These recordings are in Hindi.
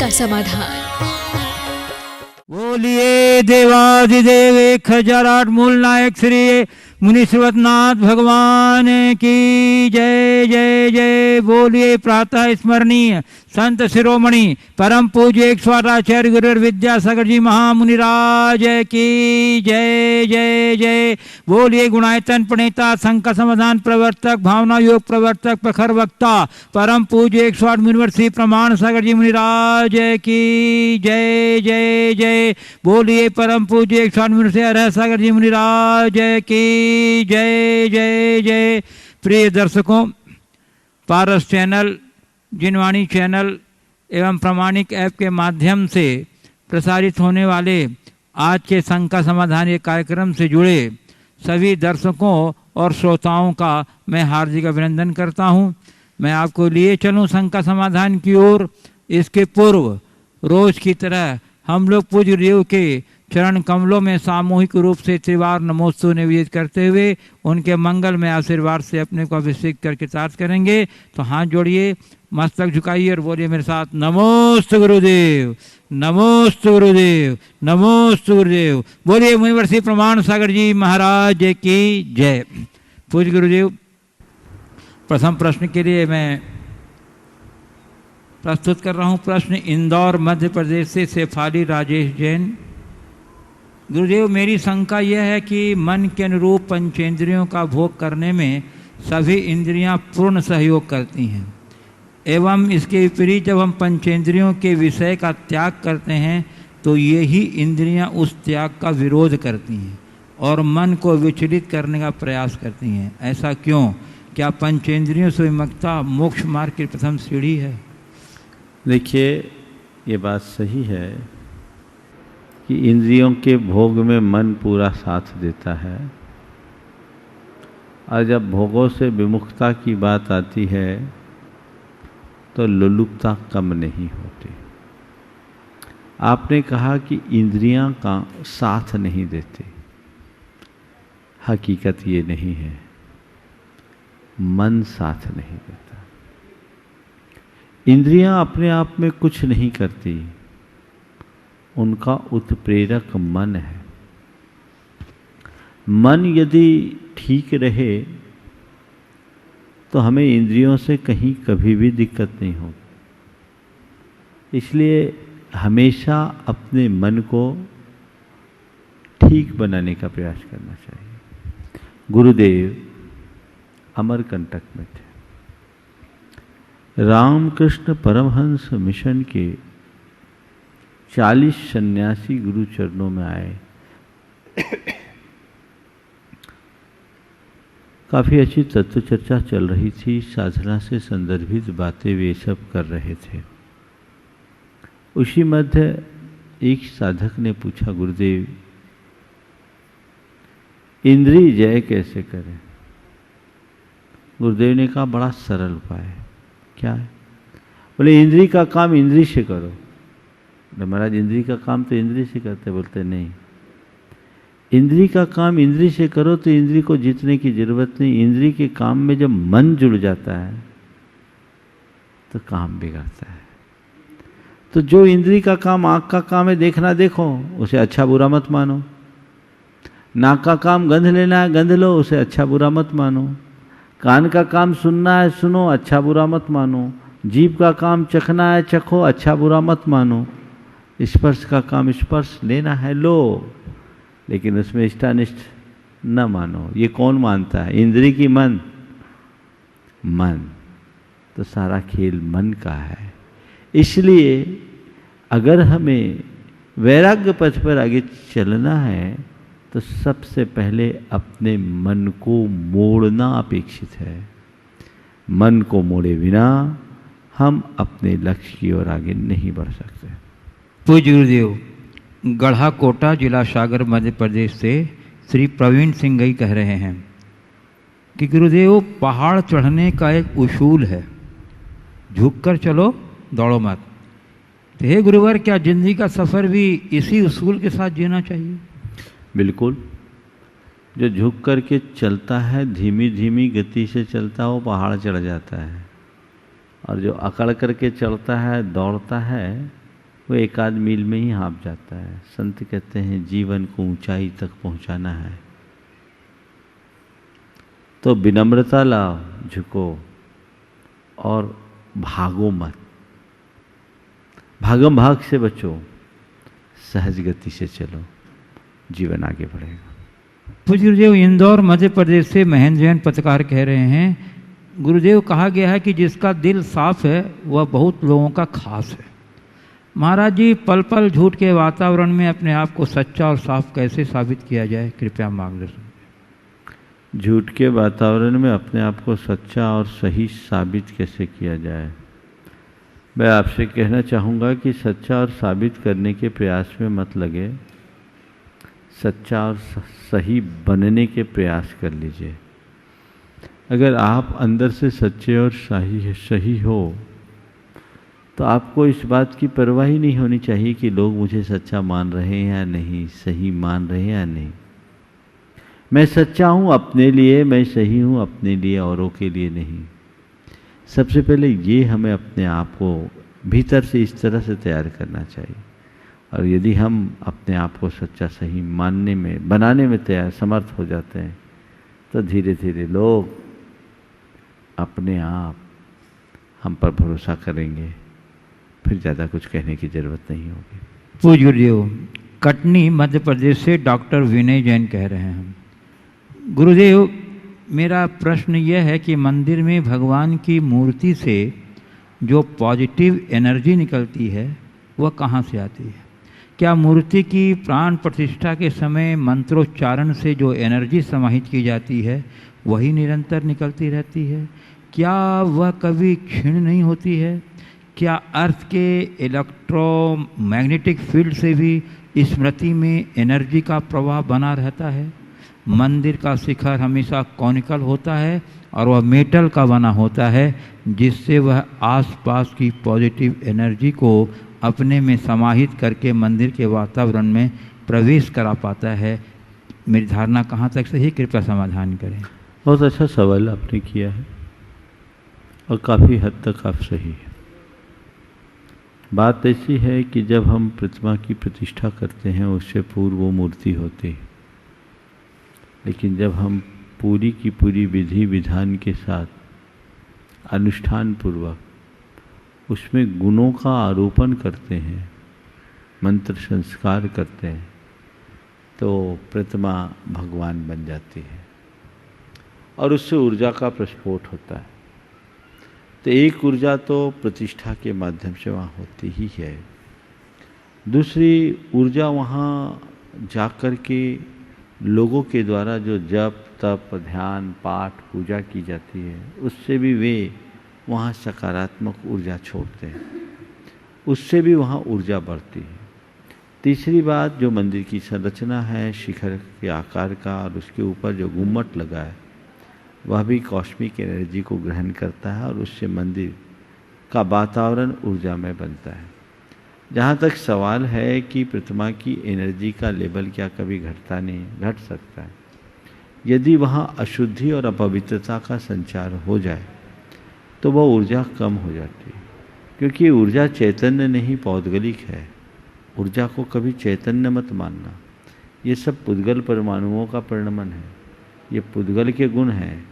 का समाधान। बोलिए देवादिदेव 1008 मूल नायक श्री मुनि श्रीवतनाथ भगवान की जय जय जय। बोलिए प्रातः स्मरणीय संत शिरोमणि परम पूज्य 108 आचार्य गुरुवर विद्यासागर जी महामुनिराज की जय जय जय। बोलिए गुणायतन प्रणेता संकट समाधान प्रवर्तक भावना योग प्रवर्तक प्रखर वक्ता परम पूज्य 108 मुनिवर श्री प्रमाण सागर जी मुनिराज की जय जय जय। बोलिए परम पूज्य 108 मुनिवर से अरह सागर जी मुनिराज की जय जय जय। प्रिय दर्शकों, पारस चैनल, जिनवाणी चैनल एवं प्रामाणिक ऐप के माध्यम से प्रसारित होने वाले आज के शंका समाधान ये कार्यक्रम से जुड़े सभी दर्शकों और श्रोताओं का मैं हार्दिक अभिनंदन करता हूं। मैं आपको लिए चलूं शंका समाधान की ओर। इसके पूर्व रोज की तरह हम लोग पूज्य देव के चरण कमलों में सामूहिक रूप से त्रिवार नमोस्तु निवेदित करते हुए उनके मंगल में आशीर्वाद से अपने को अभिषेक करके तार्थ करेंगे। तो हाथ जोड़िए, मस्तक झुकाइए और बोलिए मेरे साथ, नमोस्तु गुरुदेव, नमोस्तु गुरुदेव, नमोस्तु गुरुदेव। बोलिए मुनिवर श्री प्रमाण सागर जी महाराज की जय। पूज्य गुरुदेव, प्रथम प्रश्न के लिए मैं प्रस्तुत कर रहा हूँ प्रश्न इंदौर मध्य प्रदेश से शेफाली राजेश जैन। गुरुदेव, मेरी शंका यह है कि मन के अनुरूप पंचेंद्रियों का भोग करने में सभी इंद्रियां पूर्ण सहयोग करती हैं एवं इसके विपरीत जब हम पंचेंद्रियों के विषय का त्याग करते हैं तो यही इंद्रियां उस त्याग का विरोध करती हैं और मन को विचलित करने का प्रयास करती हैं। ऐसा क्यों? क्या पंचेंद्रियों से विमुक्तता मोक्ष मार्ग की प्रथम सीढ़ी है? देखिए, ये बात सही है कि इंद्रियों के भोग में मन पूरा साथ देता है और जब भोगों से विमुखता की बात आती है तो लोलुपता कम नहीं होती। आपने कहा कि इंद्रियां का साथ नहीं देती। हकीकत ये नहीं है, मन साथ नहीं देता। इंद्रियां अपने आप में कुछ नहीं करती, उनका उत्प्रेरक मन है। मन यदि ठीक रहे तो हमें इंद्रियों से कहीं कभी भी दिक्कत नहीं होगी। इसलिए हमेशा अपने मन को ठीक बनाने का प्रयास करना चाहिए। गुरुदेव अमरकंटक में थे। रामकृष्ण परमहंस मिशन के 40 सन्यासी गुरु चरणों में आए। काफ़ी अच्छी तत्व चर्चा चल रही थी, साधना से संदर्भित बातें वे सब कर रहे थे। उसी मध्य एक साधक ने पूछा, गुरुदेव इंद्रिय जय कैसे करें? गुरुदेव ने कहा, बड़ा सरल उपाय है। क्या है? बोले इंद्रिय का काम इंद्रिय से करो। महाराज इंद्रिय का काम तो इंद्रिय से करते। बोलते नहीं, इंद्रिय का काम इंद्रिय से करो तो इंद्रिय को जीतने की जरूरत नहीं। इंद्रिय के काम में जब मन जुड़ जाता है तो काम बिगड़ता है। तो जो इंद्रिय का काम आँख का काम है देखना, देखो, उसे अच्छा बुरा मत मानो। नाक का काम गंध लेना है, गंध लो, उसे अच्छा बुरा मत मानो। कान का काम सुनना है, सुनो, अच्छा बुरा मत मानो। जीभ का काम चखना है, चखो, अच्छा बुरा मत मानो। स्पर्श का काम स्पर्श लेना है, लो, लेकिन उसमें इष्टानिष्ट न मानो। ये कौन मानता है? इंद्रिय की मन। तो सारा खेल मन का है। इसलिए अगर हमें वैराग्य पथ पर आगे चलना है तो सबसे पहले अपने मन को मोड़ना अपेक्षित है। मन को मोड़े बिना हम अपने लक्ष्य की ओर आगे नहीं बढ़ सकते। पूज्य गुरुदेव, गढ़ा कोटा जिला सागर मध्य प्रदेश से श्री प्रवीण सिंह गई कह रहे हैं कि गुरुदेव पहाड़ चढ़ने का एक उसूल है, झुककर चलो, दौड़ो मत। तो हे गुरुवर, क्या जिंदगी का सफ़र भी इसी उसूल के साथ जीना चाहिए? बिल्कुल। जो झुक करके चलता है, धीमी धीमी गति से चलता है, वो पहाड़ चढ़ जाता है। और जो अकड़ करके चलता है, दौड़ता है, वो एक आध मील में ही हाँप जाता है। संत कहते हैं जीवन को ऊंचाई तक पहुंचाना है तो विनम्रता लाओ, झुको और भागो मत, भागम भाग से बचो, सहज गति से चलो, जीवन आगे बढ़ेगा। पूज्य गुरुदेव, इंदौर मध्य प्रदेश से महेंद्र जैन पत्रकार कह रहे हैं, गुरुदेव कहा गया है कि जिसका दिल साफ है वह बहुत लोगों का खास है। महाराज जी, पल पल झूठ के वातावरण में अपने आप को सच्चा और साफ कैसे साबित किया जाए, कृपया मार्गदर्शन। झूठ के वातावरण में अपने आप को सच्चा और सही साबित कैसे किया जाए? मैं आपसे कहना चाहूँगा कि सच्चा और साबित करने के प्रयास में मत लगे, सच्चा और सही बनने के प्रयास कर लीजिए। अगर आप अंदर से सच्चे और सही हो तो आपको इस बात की परवाह ही नहीं होनी चाहिए कि लोग मुझे सच्चा मान रहे हैं या नहीं, सही मान रहे हैं या नहीं। मैं सच्चा हूँ अपने लिए, मैं सही हूँ अपने लिए, औरों के लिए नहीं। सबसे पहले ये हमें अपने आप को भीतर से इस तरह से तैयार करना चाहिए। और यदि हम अपने आप को सच्चा सही मानने में, बनाने में तैयार समर्थ हो जाते हैं तो धीरे धीरे लोग अपने आप हम पर भरोसा करेंगे, फिर ज़्यादा कुछ कहने की ज़रूरत नहीं होगी। पूज्य गुरुदेव, कटनी मध्य प्रदेश से डॉक्टर विनय जैन कह रहे हैं, गुरुदेव मेरा प्रश्न यह है कि मंदिर में भगवान की मूर्ति से जो पॉजिटिव एनर्जी निकलती है वह कहाँ से आती है? क्या मूर्ति की प्राण प्रतिष्ठा के समय मंत्रोच्चारण से जो एनर्जी समाहित की जाती है वही निरंतर निकलती रहती है? क्या वह कभी क्षीण नहीं होती है? क्या अर्थ के इलेक्ट्रोमैग्नेटिक फील्ड से भी स्मृति में एनर्जी का प्रवाह बना रहता है? मंदिर का शिखर हमेशा कॉनिकल होता है और वह मेटल का बना होता है, जिससे वह आसपास की पॉजिटिव एनर्जी को अपने में समाहित करके मंदिर के वातावरण में प्रवेश करा पाता है। मेरी धारणा कहाँ तक सही, कृपया समाधान करें। बहुत अच्छा सवाल आपने किया है और काफ़ी हद तक आप सही है। बात ऐसी है कि जब हम प्रतिमा की प्रतिष्ठा करते हैं उससे पूर्व वो मूर्ति होती है, लेकिन जब हम पूरी की पूरी विधि विधान के साथ अनुष्ठान पूर्वक उसमें गुणों का आरोपण करते हैं, मंत्र संस्कार करते हैं, तो प्रतिमा भगवान बन जाती है और उससे ऊर्जा का प्रस्फोट होता है। तो एक ऊर्जा तो प्रतिष्ठा के माध्यम से वहाँ होती ही है, दूसरी ऊर्जा वहाँ जाकर के लोगों के द्वारा जो जप तप ध्यान पाठ पूजा की जाती है उससे भी वे वहाँ सकारात्मक ऊर्जा छोड़ते हैं, उससे भी वहाँ ऊर्जा बढ़ती है। तीसरी बात, जो मंदिर की संरचना है शिखर के आकार का और उसके ऊपर जो गुम्मट लगा है वह भी कॉस्मिक एनर्जी को ग्रहण करता है और उससे मंदिर का वातावरण ऊर्जामय बनता है। जहाँ तक सवाल है कि प्रतिमा की एनर्जी का लेवल क्या कभी घटता नहीं, घट सकता है। यदि वहाँ अशुद्धि और अपवित्रता का संचार हो जाए तो वह ऊर्जा कम हो जाती है, क्योंकि ऊर्जा चैतन्य नहीं पौद्गलिक है। ऊर्जा को कभी चैतन्य मत मानना, ये सब पुद्गल परमाणुओं का परिणमन है, ये पुद्गल के गुण हैं,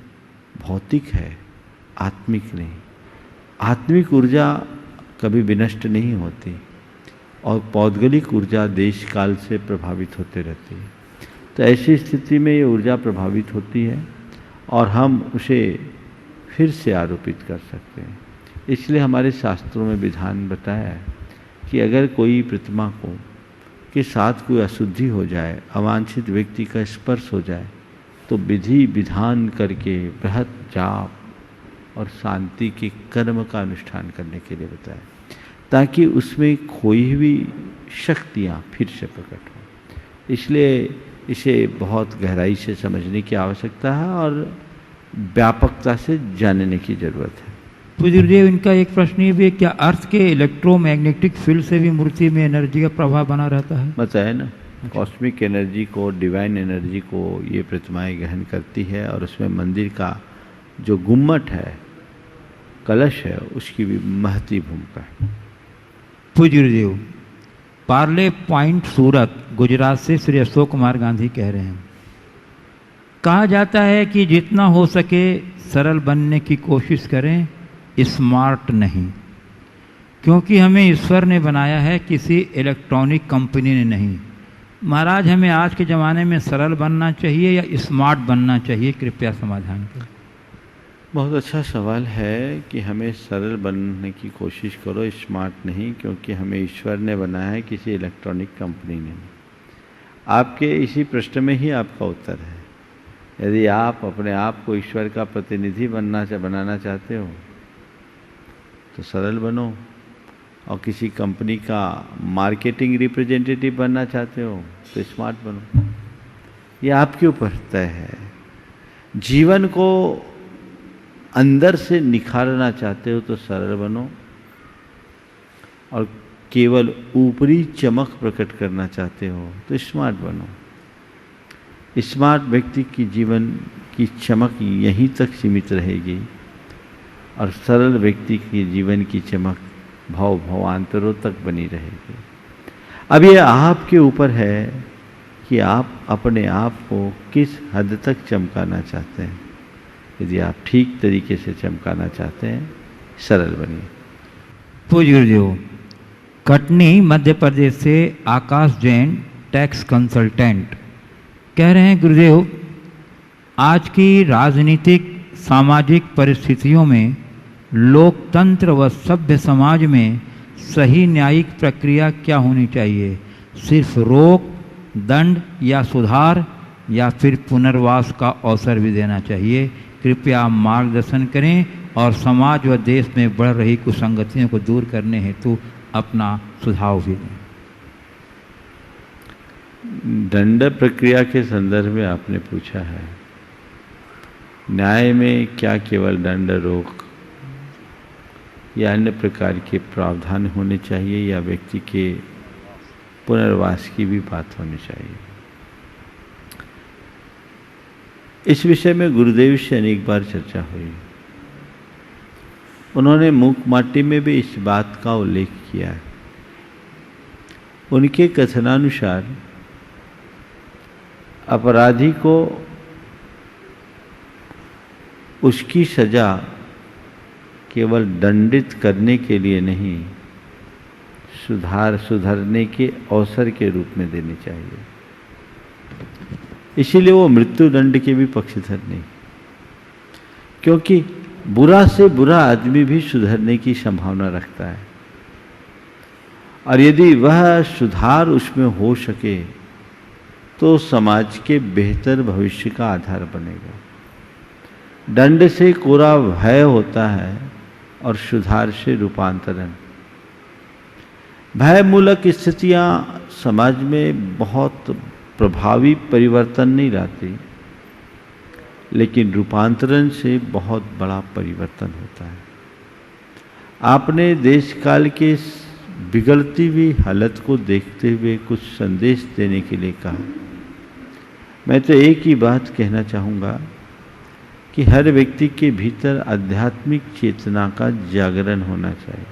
भौतिक है, आत्मिक नहीं। आत्मिक ऊर्जा कभी विनष्ट नहीं होती और पौद्गलिक ऊर्जा देश काल से प्रभावित होते रहती है। तो ऐसी स्थिति में ये ऊर्जा प्रभावित होती है और हम उसे फिर से आरोपित कर सकते हैं। इसलिए हमारे शास्त्रों में विधान बताया है कि अगर कोई प्रतिमा को के साथ कोई अशुद्धि हो जाए, अवांछित व्यक्ति का स्पर्श हो जाए, तो विधि विधान करके बृहत जाप और शांति के कर्म का अनुष्ठान करने के लिए बताया, ताकि उसमें खोई हुई शक्तियाँ फिर से प्रकट हों। इसलिए इसे बहुत गहराई से समझने की आवश्यकता है और व्यापकता से जानने की ज़रूरत है। पूज्य गुरुदेव, इनका एक प्रश्न ये भी है, क्या अर्थ के इलेक्ट्रोमैग्नेटिक फील्ड से भी मूर्ति में एनर्जी का प्रभाव बना रहता है? बताया ना, कॉस्मिक एनर्जी को, डिवाइन एनर्जी को ये प्रतिमाएं ग्रहण करती है और उसमें मंदिर का जो गुम्मट है, कलश है, उसकी भी महती भूमिका है। पूज्य गुरुदेव, पार्ले पॉइंट सूरत गुजरात से श्री अशोक कुमार गांधी कह रहे हैं, कहा जाता है कि जितना हो सके सरल बनने की कोशिश करें, स्मार्ट नहीं, क्योंकि हमें ईश्वर ने बनाया है, किसी इलेक्ट्रॉनिक कंपनी ने नहीं। महाराज, हमें आज के ज़माने में सरल बनना चाहिए या स्मार्ट बनना चाहिए? कृपया समाधान करें। बहुत अच्छा सवाल है कि हमें सरल बनने की कोशिश करो, स्मार्ट नहीं, क्योंकि हमें ईश्वर ने बनाया है, किसी इलेक्ट्रॉनिक कंपनी ने नहीं। आपके इसी प्रश्न में ही आपका उत्तर है। यदि आप अपने आप को ईश्वर का प्रतिनिधि बनाना चाहते हो तो सरल बनो, और किसी कंपनी का मार्केटिंग रिप्रेजेंटेटिव बनना चाहते हो तो स्मार्ट बनो। ये आपके ऊपर तय है। जीवन को अंदर से निखारना चाहते हो तो सरल बनो, और केवल ऊपरी चमक प्रकट करना चाहते हो तो स्मार्ट बनो। स्मार्ट व्यक्ति की जीवन की चमक यहीं तक सीमित रहेगी, और सरल व्यक्ति की जीवन की चमक भवांतरों तक बनी रहेगी। अब ये आपके ऊपर है कि आप अपने आप को किस हद तक चमकाना चाहते हैं। यदि आप ठीक तरीके से चमकाना चाहते हैं, सरल बनिए। पूज्य गुरुदेव, कटनी मध्य प्रदेश से आकाश जैन टैक्स कंसल्टेंट कह रहे हैं, गुरुदेव, आज की राजनीतिक सामाजिक परिस्थितियों में लोकतंत्र व सभ्य समाज में सही न्यायिक प्रक्रिया क्या होनी चाहिए? सिर्फ रोक, दंड या सुधार, या फिर पुनर्वास का अवसर भी देना चाहिए? कृपया मार्गदर्शन करें और समाज व देश में बढ़ रही कुसंगतियों को दूर करने हेतु अपना सुझाव भी दें। दंड प्रक्रिया के संदर्भ में आपने पूछा है। न्याय में क्या केवल दंड, रोक या अन्य प्रकार के प्रावधान होने चाहिए, या व्यक्ति के पुनर्वास की भी बात होनी चाहिए? इस विषय में गुरुदेव से अनेक बार चर्चा हुई। उन्होंने मूक माटी में भी इस बात का उल्लेख किया है। उनके कथनानुसार अपराधी को उसकी सजा केवल दंडित करने के लिए नहीं, सुधरने के अवसर के रूप में देनी चाहिए। इसीलिए वो मृत्यु दंड के भी पक्षधर नहीं, क्योंकि बुरा से बुरा आदमी भी सुधरने की संभावना रखता है, और यदि वह सुधार उसमें हो सके तो समाज के बेहतर भविष्य का आधार बनेगा। दंड से कोरा भय होता है और सुधार से रूपांतरण। भय मूलक स्थितियां समाज में बहुत प्रभावी परिवर्तन नहीं लाती, लेकिन रूपांतरण से बहुत बड़ा परिवर्तन होता है। आपने देश काल के बिगड़ती हुई हालत को देखते हुए कुछ संदेश देने के लिए कहा। मैं तो एक ही बात कहना चाहूँगा कि हर व्यक्ति के भीतर आध्यात्मिक चेतना का जागरण होना चाहिए।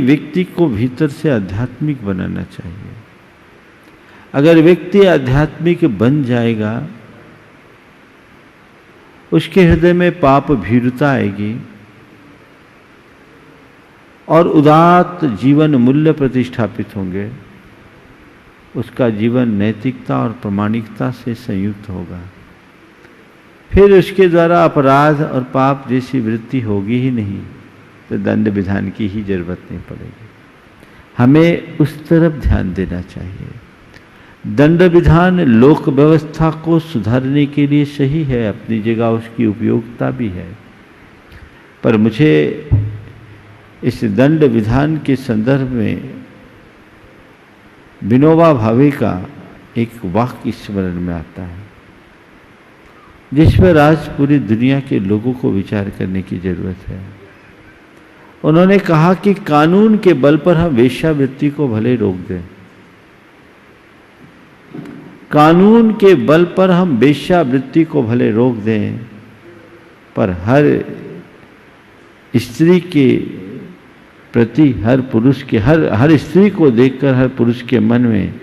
व्यक्ति को भीतर से आध्यात्मिक बनाना चाहिए। अगर व्यक्ति आध्यात्मिक बन जाएगा, उसके हृदय में पाप भीरुता आएगी और उदात्त जीवन मूल्य प्रतिष्ठापित होंगे। उसका जीवन नैतिकता और प्रामाणिकता से संयुक्त होगा। फिर उसके द्वारा अपराध और पाप जैसी वृत्ति होगी ही नहीं, तो दंड विधान की ही जरूरत नहीं पड़ेगी। हमें उस तरफ ध्यान देना चाहिए। दंड विधान लोक व्यवस्था को सुधारने के लिए सही है, अपनी जगह उसकी उपयोगिता भी है, पर मुझे इस दंड विधान के संदर्भ में विनोबा भावे का एक वाक्य स्मरण में आता है, जिस पर आज पूरी दुनिया के लोगों को विचार करने की जरूरत है। उन्होंने कहा कि कानून के बल पर हम वेश्यावृत्ति को भले रोक दें, कानून के बल पर हम वेश्यावृत्ति को भले रोक दें, पर हर स्त्री के प्रति हर पुरुष के हर स्त्री को देखकर हर पुरुष के मन में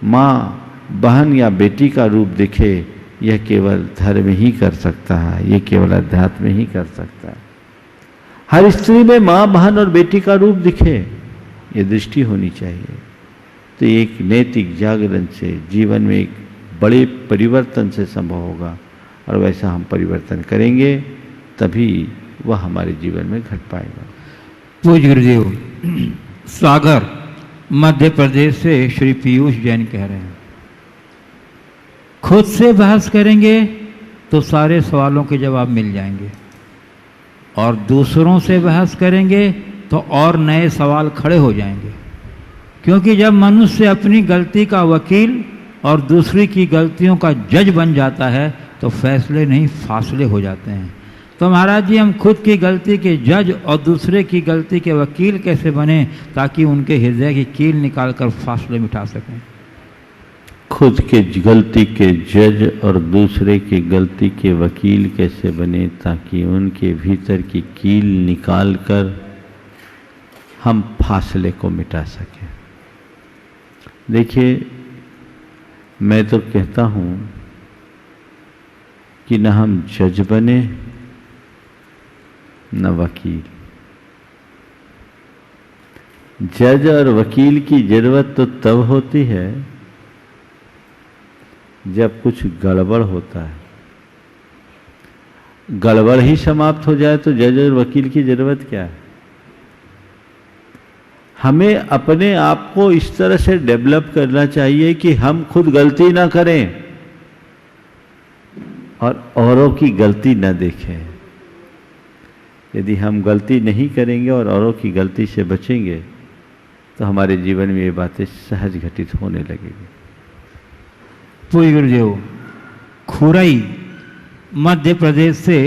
माँ, बहन या बेटी का रूप दिखे, यह केवल धर्म ही कर सकता है, यह केवल अध्यात्म ही कर सकता है। हर स्त्री में माँ, बहन और बेटी का रूप दिखे, यह दृष्टि होनी चाहिए। तो एक नैतिक जागरण से जीवन में एक बड़े परिवर्तन से संभव होगा, और वैसा हम परिवर्तन करेंगे तभी वह हमारे जीवन में घट पाएगा। पूज्य गुरुदेव, सागर मध्य प्रदेश से श्री पीयूष जैन कह रहे हैं, खुद से बहस करेंगे तो सारे सवालों के जवाब मिल जाएंगे, और दूसरों से बहस करेंगे तो और नए सवाल खड़े हो जाएंगे। क्योंकि जब मनुष्य अपनी गलती का वकील और दूसरी की गलतियों का जज बन जाता है तो फैसले नहीं, फासले हो जाते हैं। तो महाराज जी, हम खुद की गलती के जज और दूसरे की गलती के वकील कैसे बने, ताकि उनके हृदय की कील निकालकर फासले मिटा सकें। खुद के गलती के जज और दूसरे की गलती के वकील कैसे बने, ताकि उनके भीतर की कील निकालकर हम फासले को मिटा सकें। देखिए, मैं तो कहता हूं कि न हम जज बने न वकील। जज और वकील की जरूरत तो तब होती है जब कुछ गड़बड़ होता है। गड़बड़ ही समाप्त हो जाए तो जज और वकील की जरूरत क्या है। हमें अपने आप को इस तरह से डेवलप करना चाहिए कि हम खुद गलती ना करें और औरों की गलती न देखें। यदि हम गलती नहीं करेंगे और औरों की गलती से बचेंगे तो हमारे जीवन में ये बातें सहज घटित होने लगेगी। पूज्य गुरुदेव, खुरई मध्य प्रदेश से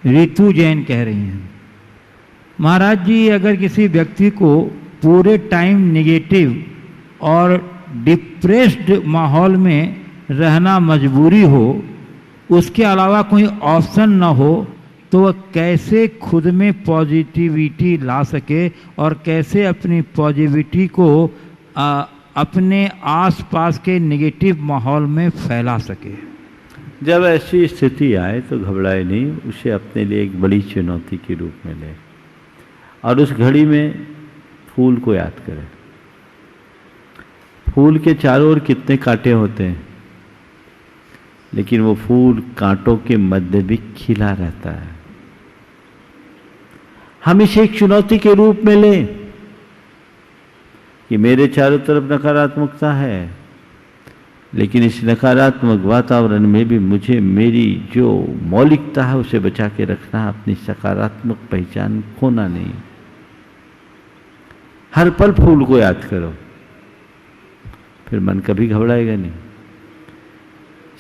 रितु जैन कह रही हैं, महाराज जी, अगर किसी व्यक्ति को पूरे टाइम नेगेटिव और डिप्रेस्ड माहौल में रहना मजबूरी हो, उसके अलावा कोई ऑप्शन न हो, तो वह कैसे खुद में पॉजिटिविटी ला सके और कैसे अपनी पॉजिटिविटी को अपने आसपास के नेगेटिव माहौल में फैला सके। जब ऐसी स्थिति आए तो घबराए नहीं, उसे अपने लिए एक बड़ी चुनौती के रूप में ले, और उस घड़ी में फूल को याद करें। फूल के चारों ओर कितने कांटे होते हैं, लेकिन वो फूल कांटों के मध्य भी खिला रहता है। हम इसे एक चुनौती के रूप में लें कि मेरे चारों तरफ नकारात्मकता है, लेकिन इस नकारात्मक वातावरण में भी मुझे मेरी जो मौलिकता है उसे बचा के रखना, अपनी सकारात्मक पहचान खोना नहीं। हर पल फूल को याद करो, फिर मन कभी घबराएगा नहीं।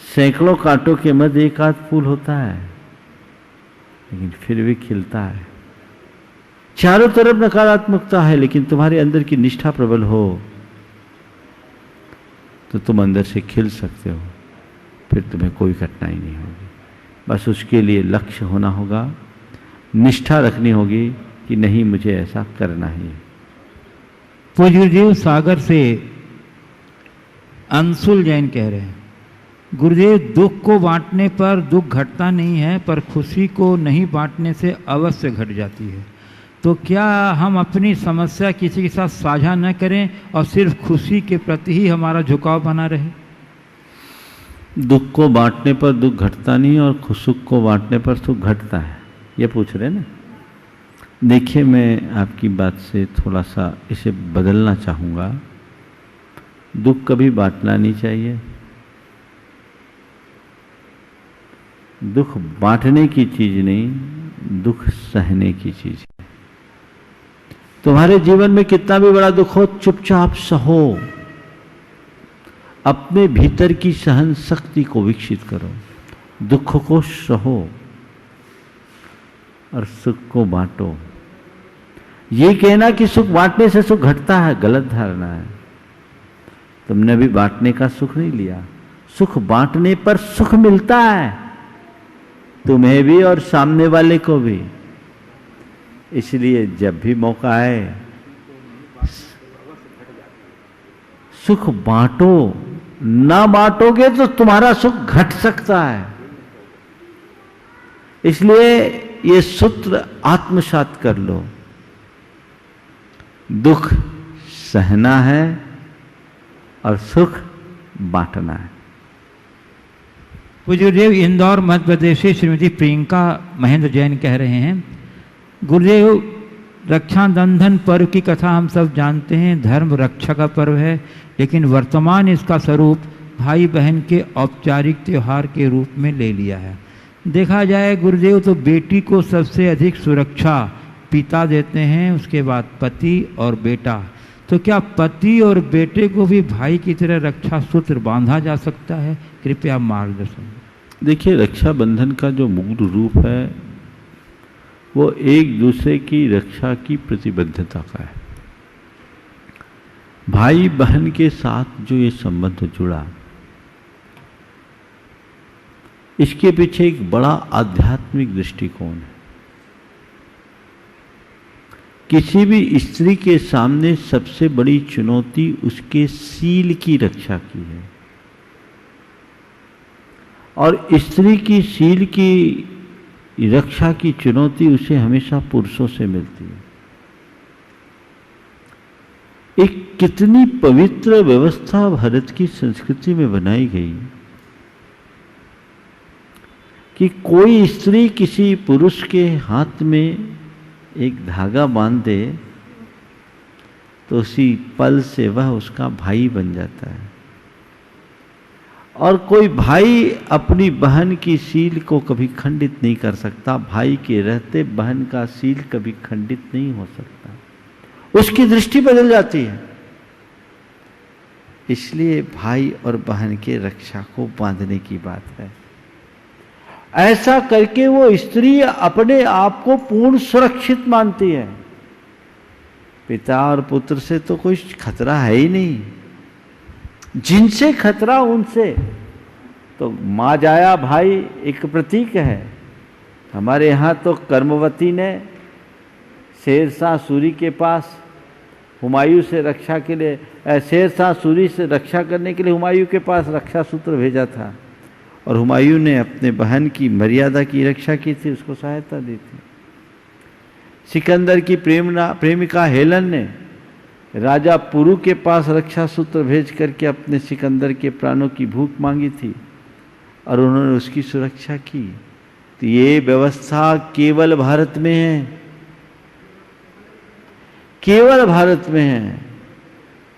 सैकड़ों कांटों के मध्य एक आध फूल होता है, लेकिन फिर भी खिलता है। चारों तरफ नकारात्मकता है, लेकिन तुम्हारे अंदर की निष्ठा प्रबल हो तो तुम अंदर से खिल सकते हो, फिर तुम्हें कोई कठिनाई नहीं होगी। बस उसके लिए लक्ष्य होना होगा, निष्ठा रखनी होगी कि नहीं, मुझे ऐसा करना ही है। पूज्य गुरुदेव, सागर से अंशुल जैन कह रहे हैं, गुरुदेव, दुख को बांटने पर दुख घटता नहीं है, पर खुशी को नहीं बांटने से अवश्य घट जाती है। तो क्या हम अपनी समस्या किसी के साथ साझा न करें और सिर्फ खुशी के प्रति ही हमारा झुकाव बना रहे? दुख को बांटने पर दुख घटता नहीं और सुख को बांटने पर सुख घटता है, ये पूछ रहे ना। देखिए, मैं आपकी बात से थोड़ा सा इसे बदलना चाहूँगा। दुख कभी बांटना नहीं चाहिए। दुख बांटने की चीज नहीं, दुख सहने की चीज है। तुम्हारे जीवन में कितना भी बड़ा दुख हो, चुपचाप सहो। अपने भीतर की सहन शक्ति को विकसित करो, दुख को सहो और सुख को बांटो। ये कहना कि सुख बांटने से सुख घटता है, गलत धारणा है। तुमने भी बांटने का सुख नहीं लिया। सुख बांटने पर सुख मिलता है, तुम्हें भी और सामने वाले को भी। इसलिए जब भी मौका आए सुख बांटो, ना बांटोगे तो तुम्हारा सुख घट सकता है। इसलिए ये सूत्र आत्मसात कर लो। दुख सहना है और सुख बांटना है। पूज्य गुरुदेव, इंदौर मध्य प्रदेश से श्रीमती प्रियंका महेंद्र जैन कह रहे हैं, गुरुदेव रक्षाबंधन पर्व की कथा हम सब जानते हैं, धर्म रक्षा का पर्व है, लेकिन वर्तमान इसका स्वरूप भाई बहन के औपचारिक त्यौहार के रूप में ले लिया है। देखा जाए गुरुदेव तो बेटी को सबसे अधिक सुरक्षा पिता देते हैं, उसके बाद पति और बेटा। तो क्या पति और बेटे को भी भाई की तरह रक्षा सूत्र बांधा जा सकता है? कृपया मार्गदर्शन। देखिए, रक्षाबंधन का जो मूल रूप है वो एक दूसरे की रक्षा की प्रतिबद्धता का है। भाई बहन के साथ जो ये संबंध जुड़ा, इसके पीछे एक बड़ा आध्यात्मिक दृष्टिकोण है। किसी भी स्त्री के सामने सबसे बड़ी चुनौती उसके सील की रक्षा की है, और स्त्री की सील की रक्षा की चुनौती उसे हमेशा पुरुषों से मिलती है। एक कितनी पवित्र व्यवस्था भारत की संस्कृति में बनाई गई कि कोई स्त्री किसी पुरुष के हाथ में एक धागा बांध दे तो उसी पल से वह उसका भाई बन जाता है, और कोई भाई अपनी बहन की सील को कभी खंडित नहीं कर सकता। भाई के रहते बहन का सील कभी खंडित नहीं हो सकता, उसकी दृष्टि बदल जाती है। इसलिए भाई और बहन के रक्षा को बांधने की बात है। ऐसा करके वो स्त्री अपने आप को पूर्ण सुरक्षित मानती है। पिता और पुत्र से तो कोई खतरा है ही नहीं, जिनसे खतरा उनसे तो माँ जाया भाई एक प्रतीक है। हमारे यहाँ तो कर्मवती ने शेरशाह सूरी के पास हुमायूं से रक्षा के लिए, शेरशाह सूरी से रक्षा करने के लिए हुमायूं के पास रक्षा सूत्र भेजा था, और हुमायूं ने अपने बहन की मर्यादा की रक्षा की थी, उसको सहायता दी थी। सिकंदर की प्रेमिका हेलन ने राजा पुरु के पास रक्षा सूत्र भेज करके अपने सिकंदर के प्राणों की भूख मांगी थी, और उन्होंने उसकी सुरक्षा की। तो ये व्यवस्था केवल भारत में है, केवल भारत में है,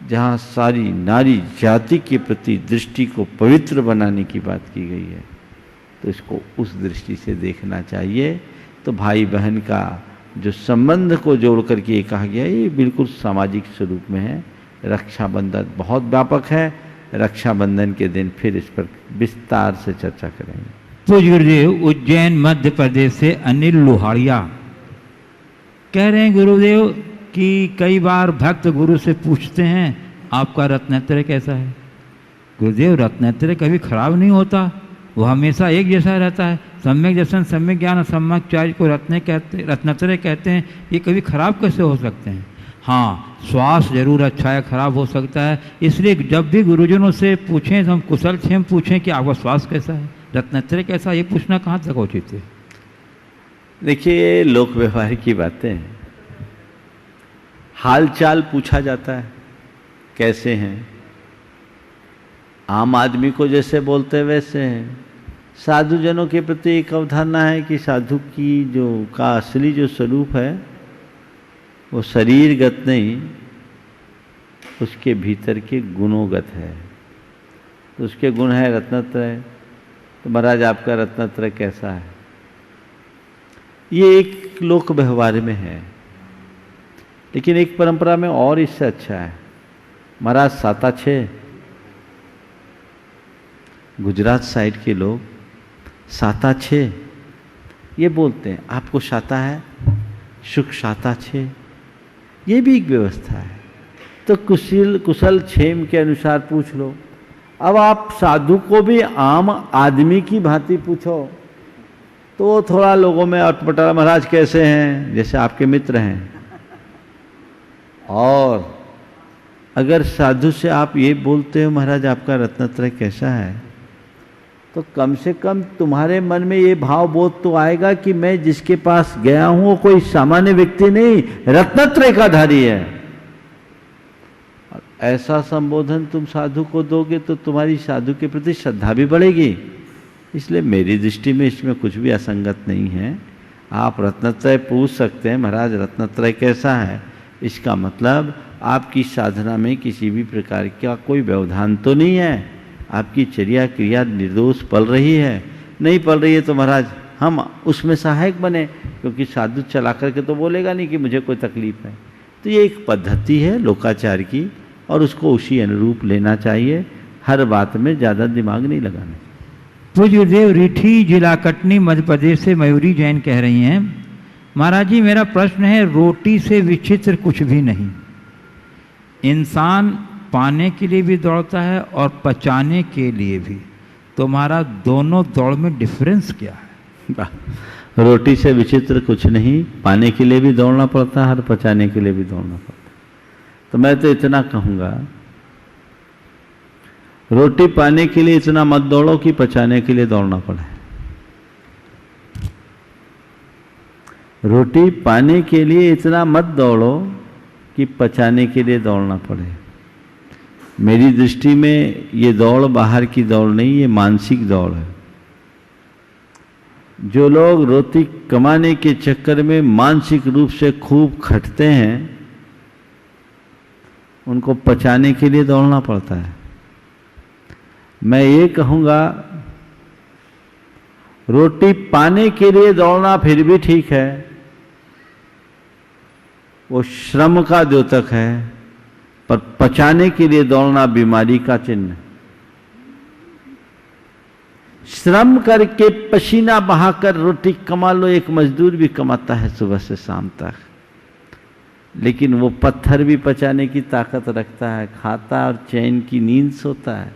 जहाँ सारी नारी जाति के प्रति दृष्टि को पवित्र बनाने की बात की गई है। तो इसको उस दृष्टि से देखना चाहिए। तो भाई बहन का जो संबंध को जोड़ करके ये कहा गया, ये बिल्कुल सामाजिक स्वरूप में है। रक्षाबंधन बहुत व्यापक है। रक्षाबंधन के दिन फिर इस पर विस्तार से चर्चा करेंगे। पूज्य गुरुदेव, उज्जैन मध्य प्रदेश से अनिल लोहाड़िया कह रहे हैं गुरुदेव कि कई बार भक्त गुरु से पूछते हैं आपका रत्नत्रय कैसा है। गुरुदेव, रत्नत्रय कभी खराब नहीं होता, वो हमेशा एक जैसा रहता है। सम्यक दर्शन, सम्यक ज्ञान और सम्यक चार्य को रत्नत्रय कहते हैं। ये कभी खराब कैसे हो सकते हैं? हाँ, श्वास जरूर अच्छा है, खराब हो सकता है। इसलिए जब भी गुरुजनों से पूछें तो हम कुशल क्षेम पूछें कि आपका श्वास कैसा है, रत्नत्रय कैसा, ये पूछना कहाँ तक उचित है? देखिए, लोक व्यवहार की बातें हैं। हाल चाल पूछा जाता है, कैसे हैं। आम आदमी को जैसे बोलते हैं वैसे हैं। साधु जनों के प्रति एक अवधारणा है कि साधु की का असली जो स्वरूप है वो शरीरगत नहीं, उसके भीतर के गुणोगत है। तो उसके गुण है रत्नत्रय। तो महाराज, आपका रत्नत्रय कैसा है? ये एक लोक व्यवहार में है, लेकिन एक परंपरा में और इससे अच्छा है। महाराज, साता छे, गुजरात साइड के लोग साता छे ये बोलते हैं। आपको शाता है, सुख शाता छे, ये भी एक व्यवस्था है। तो कुशल क्षेम के अनुसार पूछ लो। अब आप साधु को भी आम आदमी की भांति पूछो तो वो थोड़ा लोगों में अटपटा, महाराज कैसे हैं, जैसे आपके मित्र हैं। और अगर साधु से आप ये बोलते हो महाराज आपका रत्नत्रय कैसा है, तो कम से कम तुम्हारे मन में ये भाव बोध तो आएगा कि मैं जिसके पास गया हूं वो कोई सामान्य व्यक्ति नहीं, रत्नत्रय का धारी है। ऐसा संबोधन तुम साधु को दोगे तो तुम्हारी साधु के प्रति श्रद्धा भी बढ़ेगी। इसलिए मेरी दृष्टि में इसमें कुछ भी असंगत नहीं है। आप रत्नत्रय पूछ सकते हैं, महाराज रत्नत्रय कैसा है, इसका मतलब आपकी साधना में किसी भी प्रकार का कोई व्यवधान तो नहीं है, आपकी चर्या क्रिया निर्दोष पल रही है। नहीं पल रही है तो महाराज हम उसमें सहायक बने, क्योंकि साधु चला करके तो बोलेगा नहीं कि मुझे कोई तकलीफ है। तो ये एक पद्धति है लोकाचार की, और उसको उसी अनुरूप लेना चाहिए, हर बात में ज़्यादा दिमाग नहीं लगाना। पूज्य गुरुदेव रीठी जिला कटनी मध्य प्रदेश से मयूरी जैन कह रही हैं, महाराज जी मेरा प्रश्न है, रोटी से विचित्र कुछ भी नहीं। इंसान पाने के लिए भी दौड़ता है और पचाने के लिए भी, तो महाराज दोनों दौड़ में डिफरेंस क्या है? रोटी से विचित्र कुछ नहीं, पाने के लिए भी दौड़ना पड़ता है और पचाने के लिए भी दौड़ना पड़ता है। तो मैं तो इतना कहूँगा, रोटी पाने के लिए इतना मत दौड़ो कि पचाने के लिए दौड़ना पड़े। रोटी पाने के लिए इतना मत दौड़ो कि पचाने के लिए दौड़ना पड़े। मेरी दृष्टि में ये दौड़ बाहर की दौड़ नहीं, ये मानसिक दौड़ है। जो लोग रोटी कमाने के चक्कर में मानसिक रूप से खूब खटते हैं, उनको पचाने के लिए दौड़ना पड़ता है। मैं ये कहूँगा, रोटी पाने के लिए दौड़ना फिर भी ठीक है, वो श्रम का द्योतक है, पर पचाने के लिए दौड़ना बीमारी का चिन्ह। श्रम करके पसीना बहाकर रोटी कमा लो, एक मजदूर भी कमाता है सुबह से शाम तक, लेकिन वो पत्थर भी पचाने की ताकत रखता है, खाता और चैन की नींद सोता है।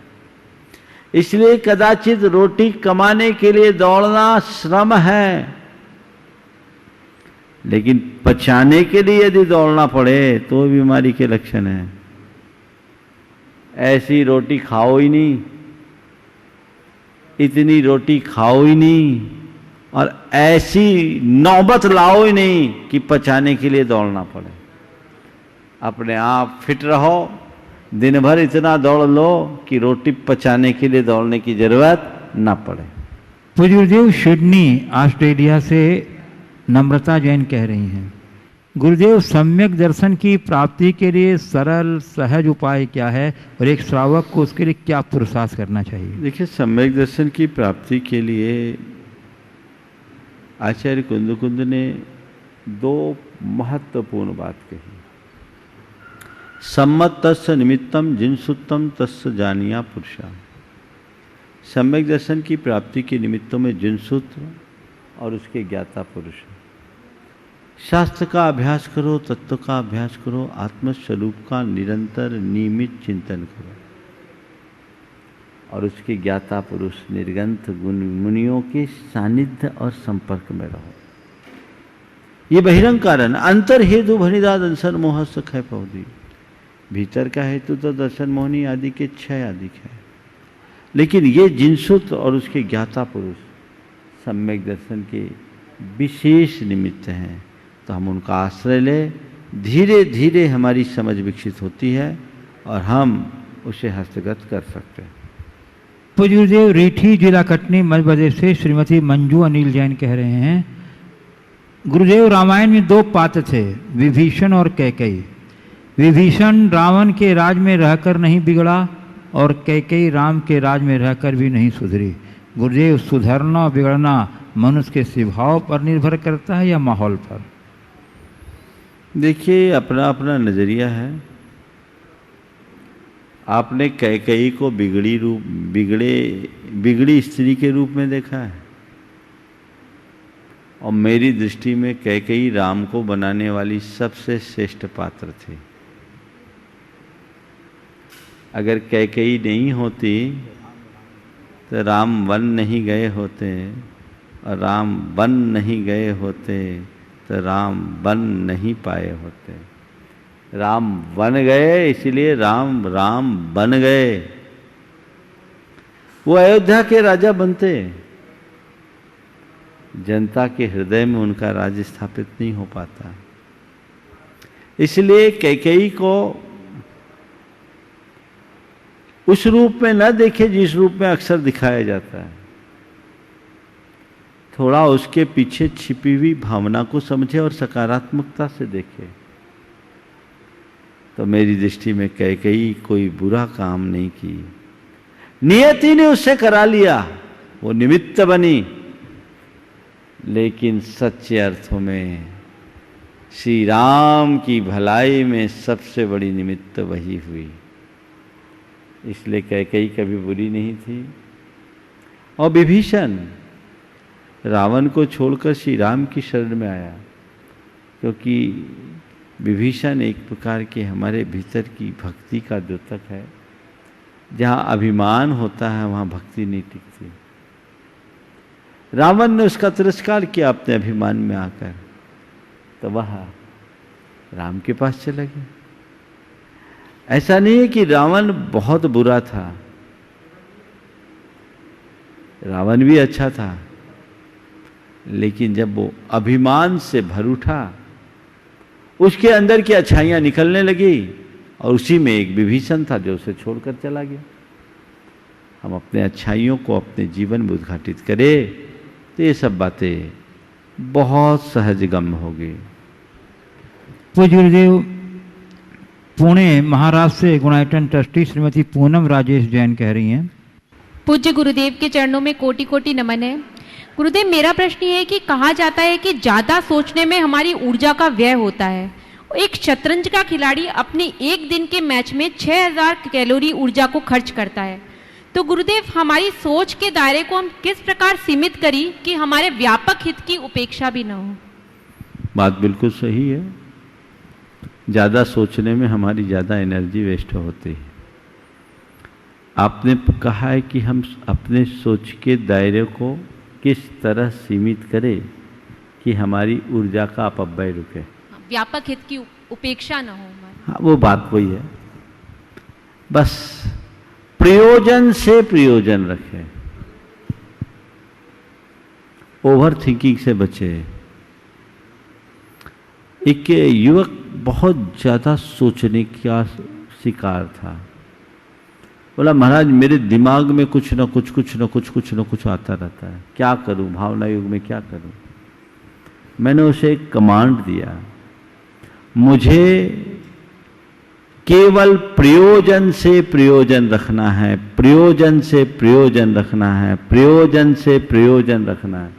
इसलिए कदाचित रोटी कमाने के लिए दौड़ना श्रम है, लेकिन पचाने के लिए यदि दौड़ना पड़े तो बीमारी के लक्षण है। ऐसी रोटी खाओ ही नहीं, इतनी रोटी खाओ ही नहीं, और ऐसी नौबत लाओ ही नहीं कि पचाने के लिए दौड़ना पड़े। अपने आप फिट रहो, दिन भर इतना दौड़ लो कि रोटी पचाने के लिए दौड़ने की जरूरत ना पड़े। पूज्य गुरुदेव सिडनी ऑस्ट्रेलिया से नम्रता जैन कह रही हैं, गुरुदेव सम्यक दर्शन की प्राप्ति के लिए सरल सहज उपाय क्या है, और एक श्रावक को उसके लिए क्या पुरुषार्थ करना चाहिए? देखिए, सम्यक दर्शन की प्राप्ति के लिए आचार्य कुंद ने दो महत्वपूर्ण बात कही। सम्मत तस्य निमित्तम जिनसुत्तम तस्य जानिया पुरुषा। सम्यक दर्शन की प्राप्ति के निमित्तों में जिनसूत्र और उसके ज्ञाता पुरुष। शास्त्र का अभ्यास करो, तत्व का अभ्यास करो, आत्मस्वरूप का निरंतर नियमित चिंतन करो, और उसके ज्ञाता पुरुष निर्गंथ गुण मुनियों के सानिध्य और संपर्क में रहो। ये बहिरंग कारण अंतर हेतु भनिदा दर्शन मोह सखै पौधी। भीतर का हेतु तो दर्शन मोहनी आदि के 6 आदि है, लेकिन ये जिनसुत और उसके ज्ञाता पुरुष सम्यक दर्शन के विशेष निमित्त हैं। तो हम उनका आश्रय ले, धीरे धीरे हमारी समझ विकसित होती है और हम उसे हस्तगत कर सकते हैं। पूज्य गुरुदेव रीठी जिला कटनी मध्य प्रदेश से श्रीमती मंजू अनिल जैन कह रहे हैं, गुरुदेव रामायण में 2 पात्र थे, विभीषण और कैकेयी। विभीषण रावण के राज में रहकर नहीं बिगड़ा और कैकेयी राम के राज में रहकर भी नहीं सुधरी। गुरुदेव, सुधरना बिगड़ना मनुष्य के स्वभाव पर निर्भर करता है या माहौल पर? देखिए, अपना अपना नजरिया है। आपने कैकेयी को बिगड़ी स्त्री के रूप में देखा है, और मेरी दृष्टि में कैकेयी राम को बनाने वाली सबसे श्रेष्ठ पात्र थी। अगर कैकेयी नहीं होती तो राम वन नहीं गए होते, और राम बन नहीं गए होते तो राम बन नहीं पाए होते। राम बन गए इसलिए राम राम बन गए। वो अयोध्या के राजा बनते, जनता के हृदय में उनका राज्य स्थापित नहीं हो पाता। इसलिए कैकेयी को उस रूप में न देखे जिस रूप में अक्सर दिखाया जाता है। थोड़ा उसके पीछे छिपी हुई भावना को समझे और सकारात्मकता से देखे। तो मेरी दृष्टि में कैकेयी कोई बुरा काम नहीं की, नियति ने उससे करा लिया, वो निमित्त बनी, लेकिन सच्चे अर्थों में श्री राम की भलाई में सबसे बड़ी निमित्त वही हुई। इसलिए कैकेयी कभी बुरी नहीं थी। और विभीषण रावण को छोड़कर श्री राम की शरण में आया, क्योंकि विभीषण एक प्रकार के हमारे भीतर की भक्ति का द्योतक है। जहाँ अभिमान होता है वहाँ भक्ति नहीं टिकती। रावण ने उसका तिरस्कार किया अपने अभिमान में आकर, तो वह राम के पास चला गया। ऐसा नहीं है कि रावण बहुत बुरा था, रावण भी अच्छा था, लेकिन जब वो अभिमान से भर उठा, उसके अंदर की अच्छाइयां निकलने लगी, और उसी में एक विभीषण था जो उसे छोड़कर चला गया। हम अपने अच्छाइयों को अपने जीवन में उद्घाटित करें तो ये सब बातें बहुत सहज गम्य होगी। पूज्य गुरुदेव, पुणे महाराष्ट्र से गुणायतन ट्रस्टी श्रीमती पूनम राजेश जैन कह रही हैं। पूज्य गुरुदेव के चरणों में कोटि कोटि नमन है। गुरुदेव, मेरा प्रश्न ये है कि कहा जाता है कि ज्यादा सोचने में हमारी ऊर्जा का व्यय होता है। एक शतरंज का खिलाड़ी अपने एक दिन के मैच में 6000 कैलोरी ऊर्जा को खर्च करता है। तो गुरुदेव, हमारी सोच के दायरे को हम किस प्रकार सीमित करें कि हमारे व्यापक हित की उपेक्षा भी न हो? बात बिल्कुल सही है। ज़्यादा सोचने में हमारी ज़्यादा एनर्जी वेस्ट होती है। आपने कहा है कि हम अपने सोच के दायरे को किस तरह सीमित करें कि हमारी ऊर्जा का अपव्यय रुके, व्यापक हित की उपेक्षा न हो। हाँ, वो बात वही है। बस प्रयोजन से प्रयोजन रखें, ओवर थिंकिंग से बचे। एक युवक बहुत ज़्यादा सोचने का शिकार था। बोला, महाराज मेरे दिमाग में कुछ न कुछ आता रहता है, क्या करूं, भावना युग में क्या करूं। मैंने उसे एक कमांड दिया, मुझे केवल प्रयोजन से प्रयोजन रखना है, प्रयोजन से प्रयोजन रखना है, प्रयोजन से प्रयोजन रखना है।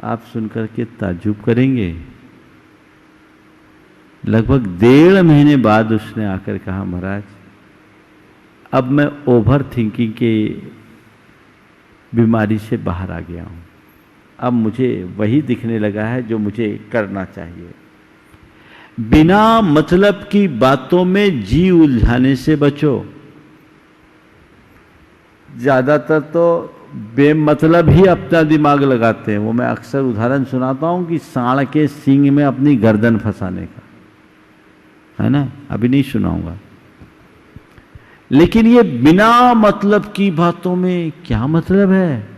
आप सुनकर के ताज्जुब करेंगे। लगभग 1.5 महीने बाद उसने आकर कहा, महाराज अब मैं ओवर थिंकिंग के बीमारी से बाहर आ गया हूं, अब मुझे वही दिखने लगा है जो मुझे करना चाहिए। बिना मतलब की बातों में जी उलझाने से बचो। ज्यादातर तो बेमतलब ही अपना दिमाग लगाते हैं। वो मैं अक्सर उदाहरण सुनाता हूं कि सांड के सींग में अपनी गर्दन फंसाने का, है ना, अभी नहीं सुनाऊंगा। लेकिन ये बिना मतलब की बातों में क्या मतलब है,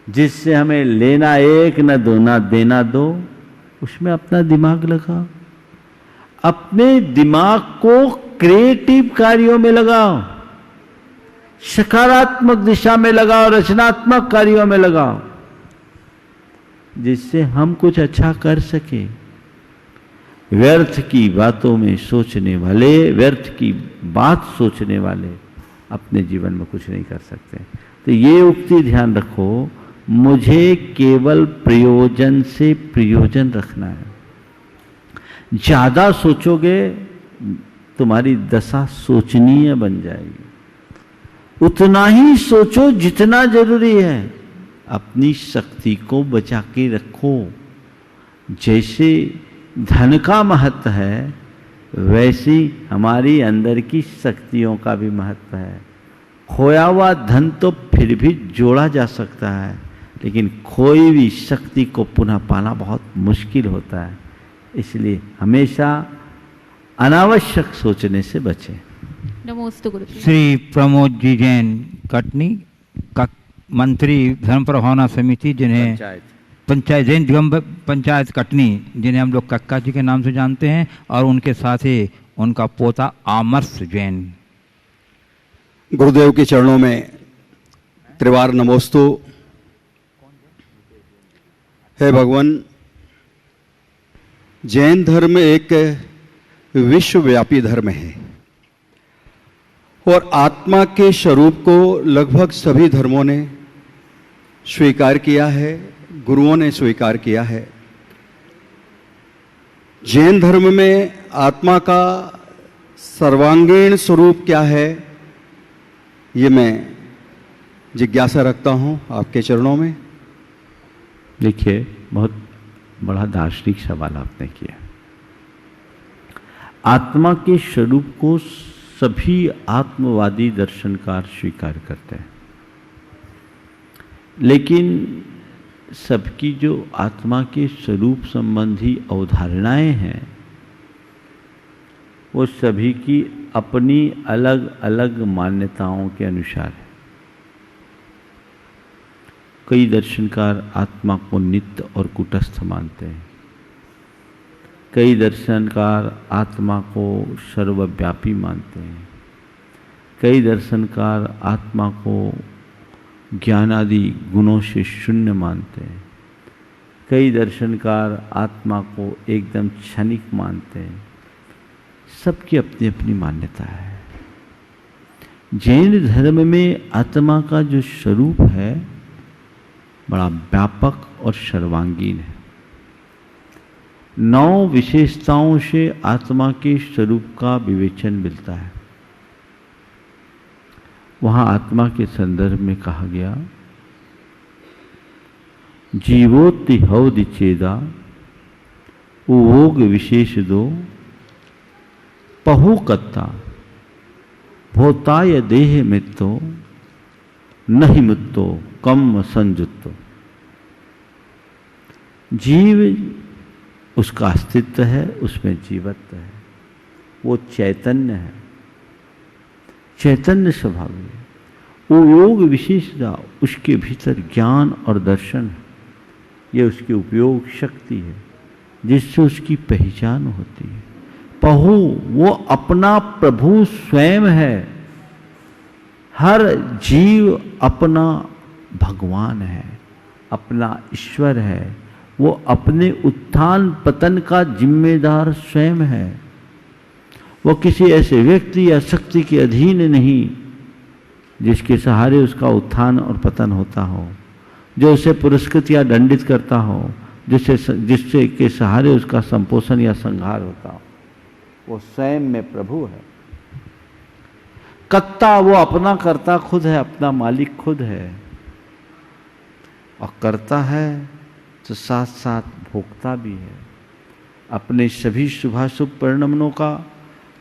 जिससे हमें लेना एक न दो ना देना दो, उसमें अपना दिमाग लगाओ। अपने दिमाग को क्रिएटिव कार्यों में लगाओ, सकारात्मक दिशा में लगाओ, रचनात्मक कार्यों में लगाओ, जिससे हम कुछ अच्छा कर सके। व्यर्थ की बातों में सोचने वाले, व्यर्थ की बात सोचने वाले अपने जीवन में कुछ नहीं कर सकते। तो ये उक्ति ध्यान रखो, मुझे केवल प्रयोजन से प्रयोजन रखना है। ज्यादा सोचोगे तुम्हारी दशा सोचनीय बन जाएगी। उतना ही सोचो जितना जरूरी है। अपनी शक्ति को बचा के रखो। जैसे धन का महत्व है, वैसी हमारी अंदर की शक्तियों का भी महत्व है। खोया हुआ धन तो फिर भी जोड़ा जा सकता है, लेकिन खोई भी शक्ति को पुनः पाना बहुत मुश्किल होता है। इसलिए हमेशा अनावश्यक सोचने से बचें। नमोस्तु गुरुदेव। श्री प्रमोद जी जैन कटनी का मंत्री धर्म प्रभावना समिति, जिन्हें पंचायत जैन दिगंबर पंचायत कटनी, जिन्हें हम लोग कक्का जी के नाम से जानते हैं, और उनके साथ ही उनका पोता आमर्श जैन। गुरुदेव के चरणों में त्रिवार नमोस्तु। हे भगवान, जैन धर्म एक विश्वव्यापी धर्म है और आत्मा के स्वरूप को लगभग सभी धर्मों ने स्वीकार किया है, गुरुओं ने स्वीकार किया है। जैन धर्म में आत्मा का सर्वांगीण स्वरूप क्या है, ये मैं जिज्ञासा रखता हूं आपके चरणों में। देखिए, बहुत बड़ा दार्शनिक सवाल आपने किया। आत्मा के स्वरूप को सभी आत्मवादी दर्शनकार स्वीकार करते हैं, लेकिन सबकी जो आत्मा के स्वरूप संबंधी अवधारणाएं हैं, वो सभी की अपनी अलग अलग मान्यताओं के अनुसार है। कई दर्शनकार आत्मा को नित्य और कुटस्थ मानते हैं, कई दर्शनकार आत्मा को सर्वव्यापी मानते हैं, कई दर्शनकार आत्मा को ज्ञान आदि गुणों से शून्य मानते हैं, कई दर्शनकार आत्मा को एकदम क्षणिक मानते हैं। सबकी अपनी अपनी मान्यता है। जैन धर्म में आत्मा का जो स्वरूप है बड़ा व्यापक और सर्वांगीण है। 9 विशेषताओं से आत्मा के स्वरूप का विवेचन मिलता है। वहां आत्मा के संदर्भ में कहा गया, जीवोत्ति हौदि चेदा उभोग विशेष दो पहुकत्ता भोताय देह मित्तो नहीं मुत्तो कम संजुत्तो। जीव उसका अस्तित्व है, उसमें जीवत्व है, वो चैतन्य है, चैतन्य स्वभाव है। वो योग विशेषता, उसके भीतर ज्ञान और दर्शन है, ये उसकी उपयोग शक्ति है जिससे उसकी पहचान होती है। पहु, वो अपना प्रभु स्वयं है। हर जीव अपना भगवान है, अपना ईश्वर है। वो अपने उत्थान पतन का जिम्मेदार स्वयं है। वो किसी ऐसे व्यक्ति या शक्ति के अधीन नहीं जिसके सहारे उसका उत्थान और पतन होता हो, जो उसे पुरस्कृत या दंडित करता हो, जिससे के सहारे उसका संपोषण या संहार होता हो। वो स्वयं में प्रभु है। कर्ता, वो अपना कर्ता खुद है, अपना मालिक खुद है, और करता है तो साथ साथ भोगता भी है। अपने सभी शुभाशुभ परिणमनों का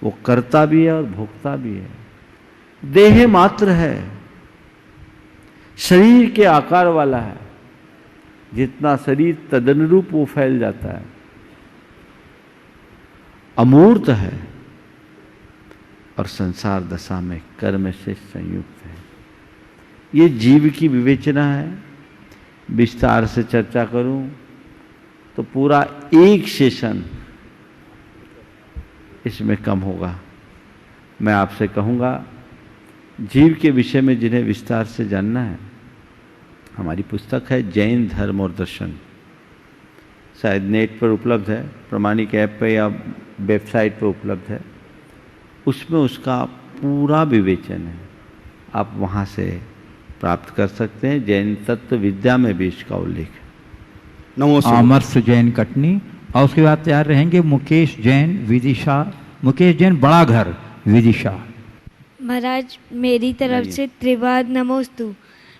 वो करता भी है और भोगता भी है। देह मात्र है, शरीर के आकार वाला है, जितना शरीर तदनुरूप वो फैल जाता है। अमूर्त है और संसार दशा में कर्म से संयुक्त है। ये जीव की विवेचना है। विस्तार से चर्चा करूं तो पूरा एक सेशन इसमें कम होगा। मैं आपसे कहूँगा, जीव के विषय में जिन्हें विस्तार से जानना है, हमारी पुस्तक है जैन धर्म और दर्शन, शायद नेट पर उपलब्ध है, प्रमाणिक ऐप पे या वेबसाइट पर उपलब्ध है। उसमें उसका पूरा विवेचन है, आप वहाँ से प्राप्त कर सकते हैं। जैन तत्व विद्या में भी इसका उल्लेख है। नमस्कार। अमर्श जैन कटनी, और उसके बाद तैयार रहेंगे मुकेश जैन विदिशा। मुकेश जैन बड़ा घर विदिशा। महाराज, मेरी तरफ से त्रिवाद नमोस्तु।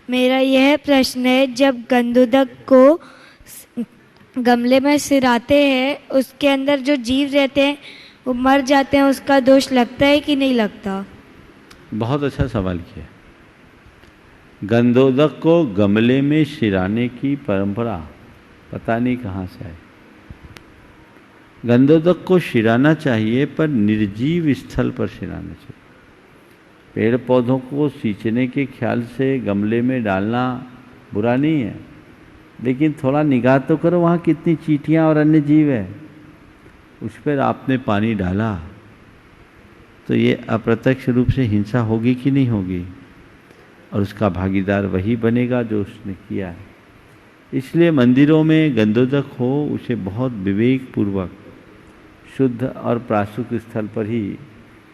मेरा यह प्रश्न है, जब गंधोदक को गमले में सिराते हैं, उसके अंदर जो जीव रहते हैं वो मर जाते हैं, उसका दोष लगता है कि नहीं लगता? बहुत अच्छा सवाल किया। गंधोदक को गमले में शिराने की परंपरा पता नहीं कहाँ से आई। गंधोदक को शिराना चाहिए पर निर्जीव स्थल पर शिराना चाहिए। पेड़ पौधों को सींचने के ख्याल से गमले में डालना बुरा नहीं है, लेकिन थोड़ा निगाह तो करो वहाँ कितनी चींटियाँ और अन्य जीव है। उस पर आपने पानी डाला तो ये अप्रत्यक्ष रूप से हिंसा होगी कि नहीं होगी, और उसका भागीदार वही बनेगा जो उसने किया है। इसलिए मंदिरों में गंधोदक हो उसे बहुत विवेक पूर्वक शुद्ध और प्राशुक स्थल पर ही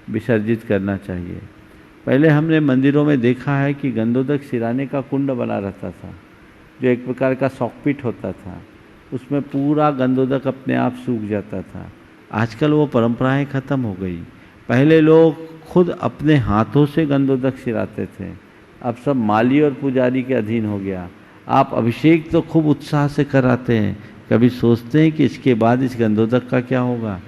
विसर्जित करना चाहिए। पहले हमने मंदिरों में देखा है कि गंधोदक सिराने का कुंड बना रहता था, जो एक प्रकार का सॉकपिट होता था, उसमें पूरा गंधोदक अपने आप सूख जाता था। आजकल वो परंपराएं खत्म हो गई। पहले लोग खुद अपने हाथों से गंधोदक सिराते थे, अब सब माली और पुजारी के अधीन हो गया। आप अभिषेक तो खूब उत्साह से कराते हैं, कभी सोचते हैं कि इसके बाद इस गंधोदक का क्या होगा?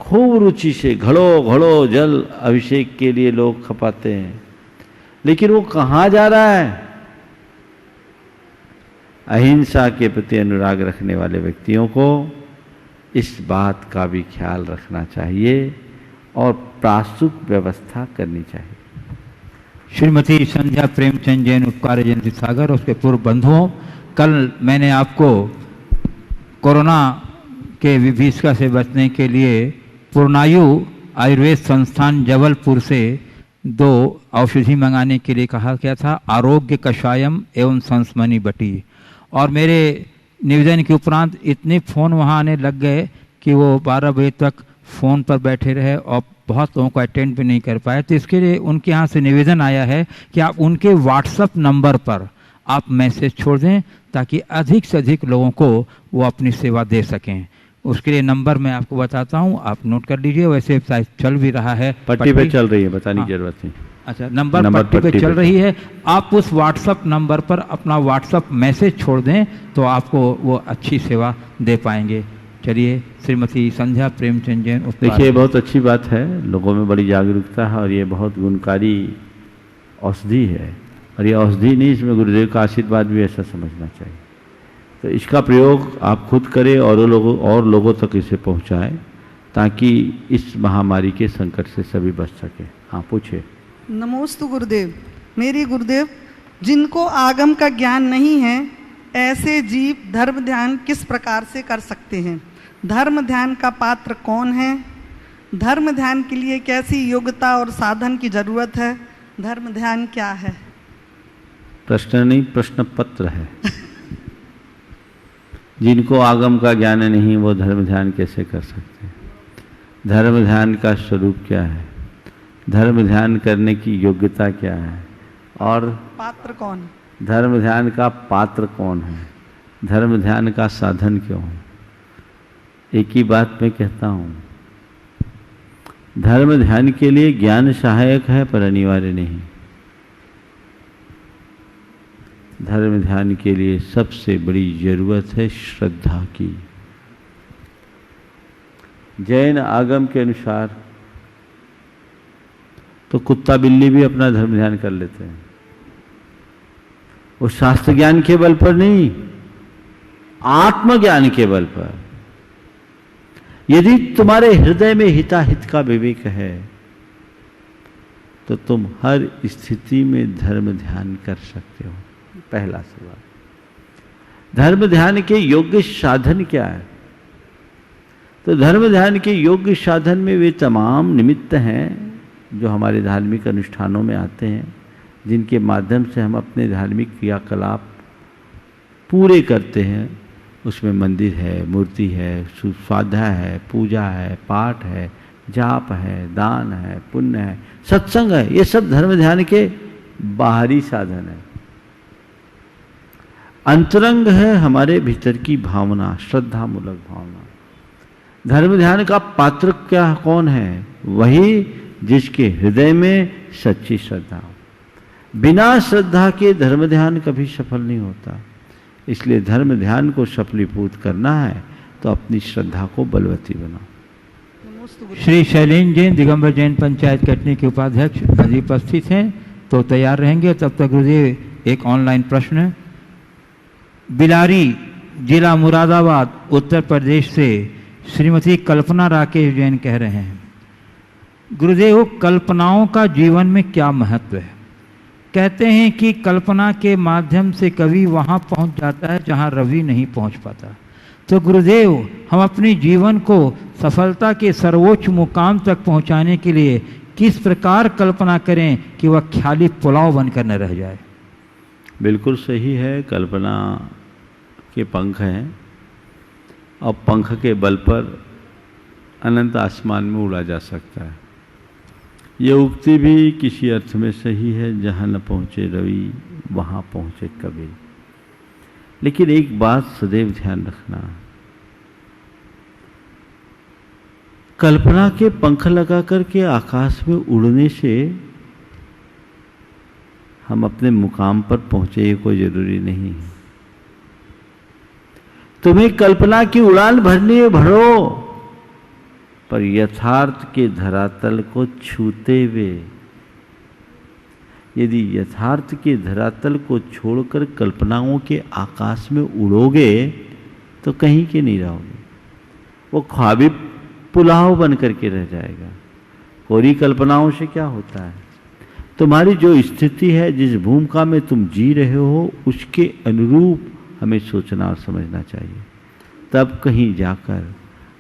खूब रुचि से घड़ो घड़ो जल अभिषेक के लिए लोग खपाते हैं, लेकिन वो कहाँ जा रहा है? अहिंसा के प्रति अनुराग रखने वाले व्यक्तियों को इस बात का भी ख्याल रखना चाहिए और प्राशुक व्यवस्था करनी चाहिए। श्रीमती संध्या प्रेमचंद जैन उपकार जयंती सागर, उसके पूर्व बंधुओं, कल मैंने आपको कोरोना के विभीषिका से बचने के लिए पूर्णायु आयुर्वेद संस्थान जबलपुर से 2 औषधि मंगाने के लिए कहा गया था, आरोग्य कषायम एवं संस्मनी बटी। और मेरे निवेदन के उपरांत इतने फ़ोन वहाँ आने लग गए कि वो 12 बजे तक फ़ोन पर बैठे रहे और बहुत लोगों को अटेंड भी नहीं कर पाए। तो इसके लिए उनके यहाँ से निवेदन आया है कि आप उनके व्हाट्सएप नंबर पर आप मैसेज छोड़ दें ताकि अधिक से अधिक लोगों को वो अपनी सेवा दे सकें। उसके लिए नंबर मैं आपको बताता हूँ, आप नोट कर लीजिए। वैसे शायद चल भी रहा है, पट्टी पे चल रही है, बताने की जरूरत नहीं। अच्छा, नंबर पट्टी पे चल रही है। आप उस व्हाट्सएप नंबर पर अपना व्हाट्सएप मैसेज छोड़ दें तो आपको वो अच्छी सेवा दे पाएंगे। चलिए, श्रीमती संध्या प्रेमचंद जैन। देखिए, बहुत अच्छी बात है, लोगों में बड़ी जागरूकता है और ये बहुत गुणकारी औषधि है। और ये औषधि नहीं, इसमें गुरुदेव का आशीर्वाद भी ऐसा समझना चाहिए। तो इसका प्रयोग आप खुद करें और लोगों तक इसे पहुंचाएं ताकि इस महामारी के संकट से सभी बच सके। हाँ, पूछिए। नमोस्तु गुरुदेव। मेरी गुरुदेव, जिनको आगम का ज्ञान नहीं है ऐसे जीव धर्म ध्यान किस प्रकार से कर सकते हैं? धर्म ध्यान का पात्र कौन है? धर्म ध्यान के लिए कैसी योग्यता और साधन की जरूरत है? धर्म ध्यान क्या है? प्रश्न नहीं, प्रश्न पत्र है। जिनको आगम का ज्ञान नहीं वो धर्म ध्यान कैसे कर सकते हैं? धर्म ध्यान का स्वरूप क्या है? धर्म ध्यान करने की योग्यता क्या है? और पात्र कौन? धर्म ध्यान का पात्र कौन है? धर्म ध्यान का साधन क्यों है? एक ही बात मैं कहता हूँ, धर्म ध्यान के लिए ज्ञान सहायक है पर अनिवार्य नहीं। धर्म ध्यान के लिए सबसे बड़ी जरूरत है श्रद्धा की। जैन आगम के अनुसार तो कुत्ता बिल्ली भी अपना धर्म ध्यान कर लेते हैं। वो शास्त्र ज्ञान के बल पर नहीं, आत्मज्ञान के बल पर। यदि तुम्हारे हृदय में हिताहित का विवेक है तो तुम हर स्थिति में धर्म ध्यान कर सकते हो। पहला सवाल, धर्म ध्यान के योग्य साधन क्या है? तो धर्म ध्यान के योग्य साधन में वे तमाम निमित्त हैं जो हमारे धार्मिक अनुष्ठानों में आते हैं, जिनके माध्यम से हम अपने धार्मिक क्रियाकलाप पूरे करते हैं। उसमें मंदिर है, मूर्ति है, स्वाध्याय है, पूजा है, पाठ है, जाप है, दान है, पुण्य है, सत्संग है। ये सब धर्म ध्यान के बाहरी साधन है। अंतरंग है हमारे भीतर की भावना, श्रद्धा मूलक भावना। धर्म ध्यान का पात्र क्या कौन है? वही जिसके हृदय में सच्ची श्रद्धा हो। बिना श्रद्धा के धर्म ध्यान कभी सफल नहीं होता। इसलिए धर्म ध्यान को सफलीभूत करना है तो अपनी श्रद्धा को बलवती बनाओ। नमोस्तु गुरुदेव। श्री शैलेंद्र जैन दिगंबर जैन पंचायत कटनी के उपाध्यक्ष अभी उपस्थित हैं, तो तैयार रहेंगे। तब तक गुरुदेव एक ऑनलाइन प्रश्न है। बिलारी जिला मुरादाबाद उत्तर प्रदेश से श्रीमती कल्पना राकेश जैन कह रहे हैं, गुरुदेव कल्पनाओं का जीवन में क्या महत्व है? कहते हैं कि कल्पना के माध्यम से कवि वहाँ पहुँच जाता है जहाँ रवि नहीं पहुँच पाता। तो गुरुदेव हम अपने जीवन को सफलता के सर्वोच्च मुकाम तक पहुँचाने के लिए किस प्रकार कल्पना करें कि वह ख्याली पुलाव बनकर न रह जाए? बिल्कुल सही है। कल्पना के पंख हैं और पंख के बल पर अनंत आसमान में उड़ा जा सकता है। ये उक्ति भी किसी अर्थ में सही है, जहाँ न पहुँचे रवि वहाँ पहुँचे कवि। लेकिन एक बात सदैव ध्यान रखना, कल्पना के पंख लगा करके आकाश में उड़ने से हम अपने मुकाम पर पहुंचे, ये कोई जरूरी नहीं है। तुम्हें कल्पना की उड़ान भरनी है, भरो, पर यथार्थ के धरातल को छूते हुए। यदि यथार्थ के धरातल को छोड़कर कल्पनाओं के आकाश में उड़ोगे तो कहीं के नहीं रहोगे, वो ख्वाबी पुलाव बन करके रह जाएगा। कोरी कल्पनाओं से क्या होता है? तुम्हारी जो स्थिति है, जिस भूमिका में तुम जी रहे हो, उसके अनुरूप हमें सोचना और समझना चाहिए। तब कहीं जाकर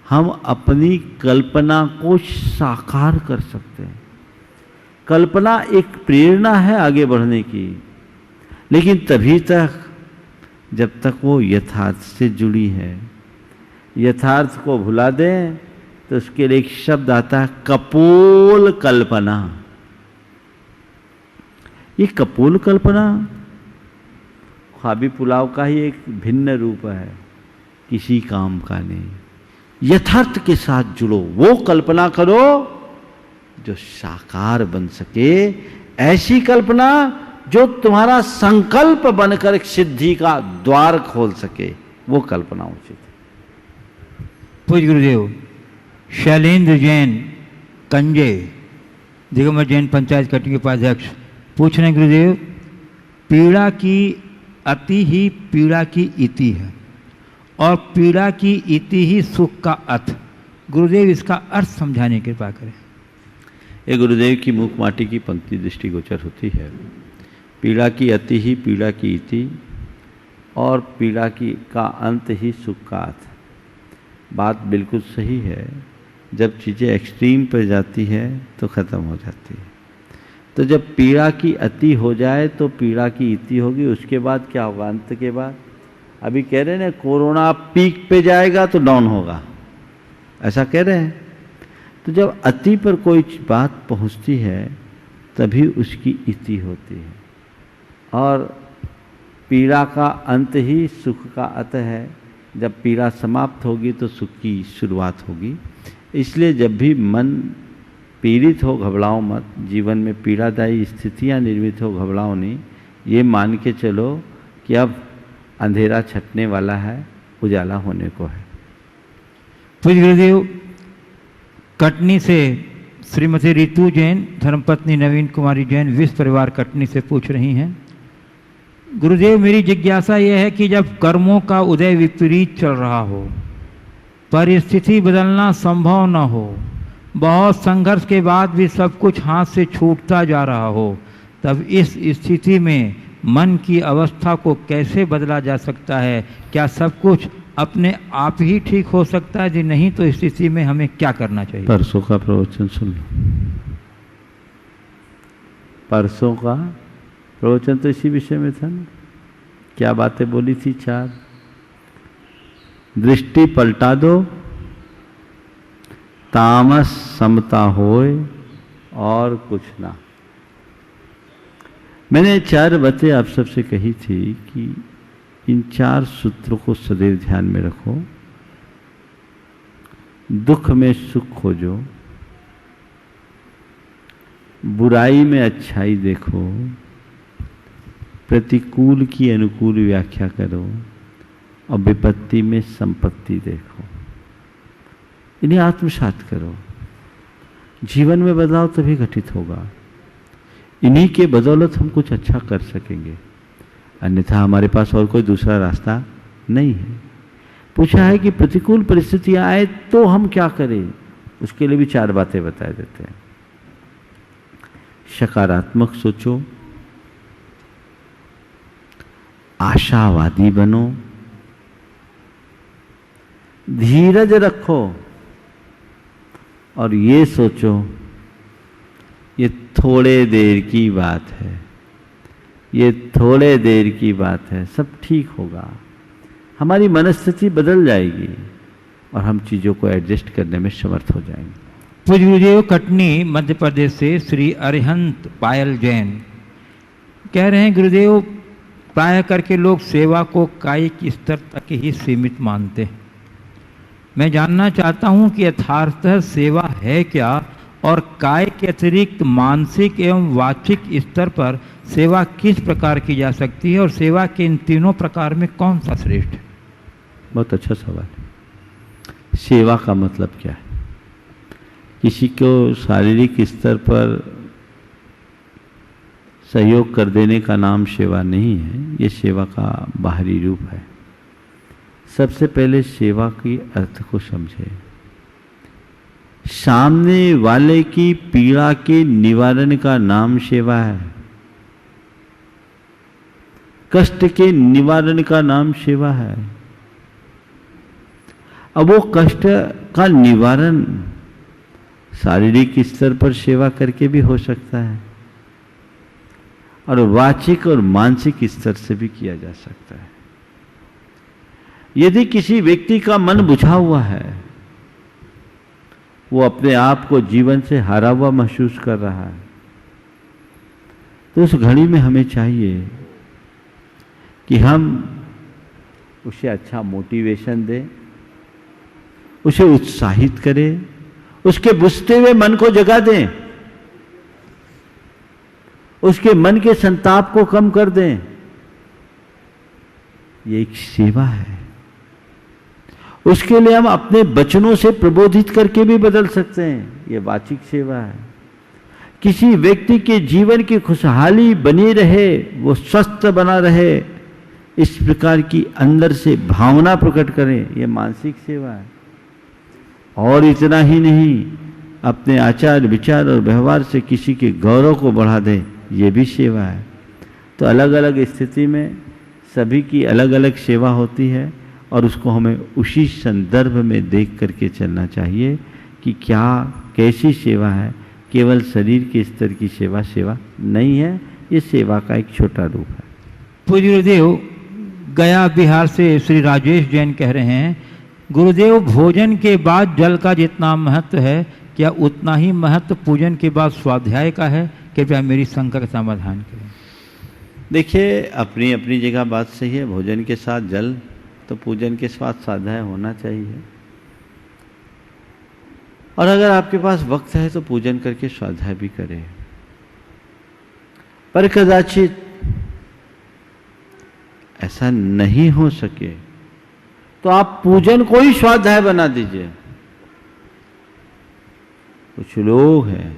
हम अपनी कल्पना को साकार कर सकते हैं। कल्पना एक प्रेरणा है आगे बढ़ने की, लेकिन तभी तक जब तक वो यथार्थ से जुड़ी है। यथार्थ को भुला दें तो उसके लिए एक शब्द आता है कपोल कल्पना। ये कपोल कल्पना ख्वाबी पुलाव का ही एक भिन्न रूप है, किसी काम का नहीं। यथार्थ के साथ जुड़ो, वो कल्पना करो जो साकार बन सके, ऐसी कल्पना जो तुम्हारा संकल्प बनकर सिद्धि का द्वार खोल सके, वो कल्पना उचित है। पूज्य गुरुदेव शैलेंद्र जैन कंजे दिगंबर जैन पंचायत कटनी के उपाध्यक्ष पूछ रहे हैं, गुरुदेव पीड़ा की अति ही पीड़ा की इति है और पीड़ा की इति ही सुख का अथ। गुरुदेव इसका अर्थ समझाने की कृपा करें। ये गुरुदेव की मुख माटी की पंक्ति दृष्टिगोचर होती है। पीड़ा की अति ही पीड़ा की इति और पीड़ा की का अंत ही सुख का अथ। बात बिल्कुल सही है। जब चीज़ें एक्सट्रीम पर जाती है तो ख़त्म हो जाती है। तो जब पीड़ा की अति हो जाए तो पीड़ा की इति होगी। उसके बाद क्या होगा? अंत के बाद अभी कह रहे हैं ना, कोरोना पीक पे जाएगा तो डाउन होगा, ऐसा कह रहे हैं। तो जब अति पर कोई बात पहुंचती है तभी उसकी इति होती है और पीड़ा का अंत ही सुख का अत है। जब पीड़ा समाप्त होगी तो सुख की शुरुआत होगी। इसलिए जब भी मन पीड़ित हो घबराओ मत। जीवन में पीड़ादायी स्थितियां निर्मित हो घबराओ नहीं। ये मान के चलो कि अब अंधेरा छटने वाला है, उजाला होने को है। पूज्य गुरुदेव कटनी से श्रीमती रितु जैन धर्मपत्नी नवीन कुमारी जैन विश्व परिवार कटनी से पूछ रही हैं, गुरुदेव मेरी जिज्ञासा यह है कि जब कर्मों का उदय विपरीत चल रहा हो, परिस्थिति बदलना संभव न हो, बहुत संघर्ष के बाद भी सब कुछ हाथ से छूटता जा रहा हो, तब इस स्थिति में मन की अवस्था को कैसे बदला जा सकता है? क्या सब कुछ अपने आप ही ठीक हो सकता है? यदि नहीं तो इस स्थिति में हमें क्या करना चाहिए? परसों का प्रवचन सुन लो। परसों का प्रवचन तो इसी विषय में था ना। क्या बातें बोली थी? 4 दृष्टि पलटा दो, तामस समता होए और कुछ ना। मैंने 4 बातें आप सबसे कही थी कि इन 4 सूत्रों को सदैव ध्यान में रखो। दुख में सुख खोजो, बुराई में अच्छाई देखो, प्रतिकूल की अनुकूल व्याख्या करो और विपत्ति में संपत्ति देखो। इन्हें आत्मसात करो। जीवन में बदलाव तभी घटित होगा, इन्हीं के बदौलत हम कुछ अच्छा कर सकेंगे, अन्यथा हमारे पास और कोई दूसरा रास्ता नहीं है। पूछा है कि प्रतिकूल परिस्थितियां आए तो हम क्या करें, उसके लिए भी 4 बातें बता देते हैं। सकारात्मक सोचो, आशावादी बनो, धीरज रखो और ये सोचो ये थोड़े देर की बात है, ये थोड़े देर की बात है, सब ठीक होगा। हमारी मनस्थिति बदल जाएगी और हम चीज़ों को एडजस्ट करने में समर्थ हो जाएंगे। पूज्य गुरुदेव, कटनी मध्य प्रदेश से श्री अरिहंत पायल जैन कह रहे हैं, गुरुदेव प्राय करके लोग सेवा को कायिक स्तर तक ही सीमित मानते हैं। मैं जानना चाहता हूं कि यथार्थतः सेवा है क्या, और काय के अतिरिक्त मानसिक एवं वाचिक स्तर पर सेवा किस प्रकार की जा सकती है, और सेवा के इन तीनों प्रकार में कौन सा श्रेष्ठ है? बहुत अच्छा सवाल है। सेवा का मतलब क्या है? किसी को शारीरिक स्तर पर सहयोग कर देने का नाम सेवा नहीं है, ये सेवा का बाहरी रूप है। सबसे पहले सेवा की अर्थ को समझे। सामने वाले की पीड़ा के निवारण का नाम सेवा है, कष्ट के निवारण का नाम सेवा है। अब वो कष्ट का निवारण शारीरिक स्तर पर सेवा करके भी हो सकता है और वाचिक और मानसिक स्तर से भी किया जा सकता है। यदि किसी व्यक्ति का मन बुझा हुआ है, वो अपने आप को जीवन से हारा हुआ महसूस कर रहा है, तो उस घड़ी में हमें चाहिए कि हम उसे अच्छा मोटिवेशन दें, उसे उत्साहित करें, उसके बुझते हुए मन को जगा दें, उसके मन के संताप को कम कर दें। ये एक सेवा है। उसके लिए हम अपने वचनों से प्रबोधित करके भी बदल सकते हैं, ये वाचिक सेवा है। किसी व्यक्ति के जीवन की खुशहाली बनी रहे, वो स्वस्थ बना रहे, इस प्रकार की अंदर से भावना प्रकट करें, ये मानसिक सेवा है। और इतना ही नहीं, अपने आचार विचार और व्यवहार से किसी के गौरव को बढ़ा दें, ये भी सेवा है। तो अलग अलग स्थिति में सभी की अलग अलग सेवा होती है और उसको हमें उसी संदर्भ में देख करके चलना चाहिए कि क्या कैसी सेवा है। केवल शरीर के स्तर की सेवा सेवा नहीं है, ये सेवा का एक छोटा रूप है। पूज्य गुरुदेव, गया बिहार से श्री राजेश जैन कह रहे हैं, गुरुदेव भोजन के बाद जल का जितना महत्व है, क्या उतना ही महत्व पूजन के बाद स्वाध्याय का है? कृपया मेरी शंका का समाधान करें। देखिए, अपनी अपनी जगह बात सही है। भोजन के साथ जल, तो पूजन के साथ स्वाध्याय होना चाहिए। और अगर आपके पास वक्त है तो पूजन करके स्वाध्याय भी करें। पर कदाचित ऐसा नहीं हो सके तो आप पूजन को ही स्वाध्याय बना दीजिए। कुछ लोग हैं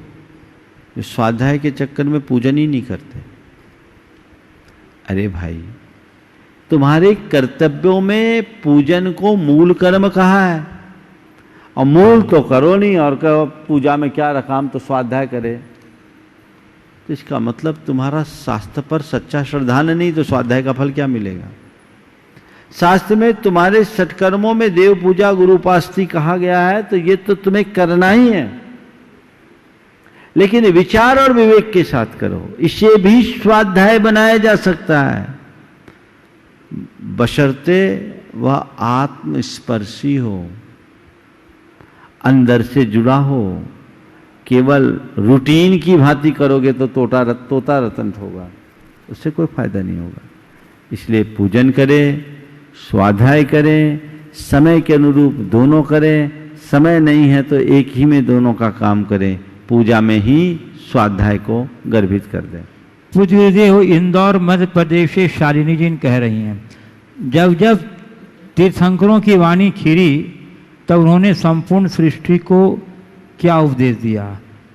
जो स्वाध्याय के चक्कर में पूजन ही नहीं करते। अरे भाई, तुम्हारे कर्तव्यों में पूजन को मूल कर्म कहा है, और मूल तो करो नहीं और कहो पूजा में क्या रखा, हम तो स्वाध्याय करें। तो इसका मतलब तुम्हारा शास्त्र पर सच्चा श्रद्धा नहीं, तो स्वाध्याय का फल क्या मिलेगा? शास्त्र में तुम्हारे सत्कर्मों में देव पूजा गुरु उपासना कहा गया है, तो ये तो तुम्हें करना ही है, लेकिन विचार और विवेक के साथ करो। इसे भी स्वाध्याय बनाया जा सकता है, बशर्ते वह आत्मस्पर्शी हो, अंदर से जुड़ा हो। केवल रूटीन की भांति करोगे तो तोता रतन होगा, उससे कोई फायदा नहीं होगा। इसलिए पूजन करें, स्वाध्याय करें, समय के अनुरूप दोनों करें। समय नहीं है तो एक ही में दोनों का काम करें, पूजा में ही स्वाध्याय को गर्भित कर दें। पूज्य गुरुदेव, इंदौर मध्य प्रदेश से शालिनी जी कह रही हैं, जब जब तीर्थंकरों की वाणी खिरी तब उन्होंने संपूर्ण सृष्टि को क्या उपदेश दिया?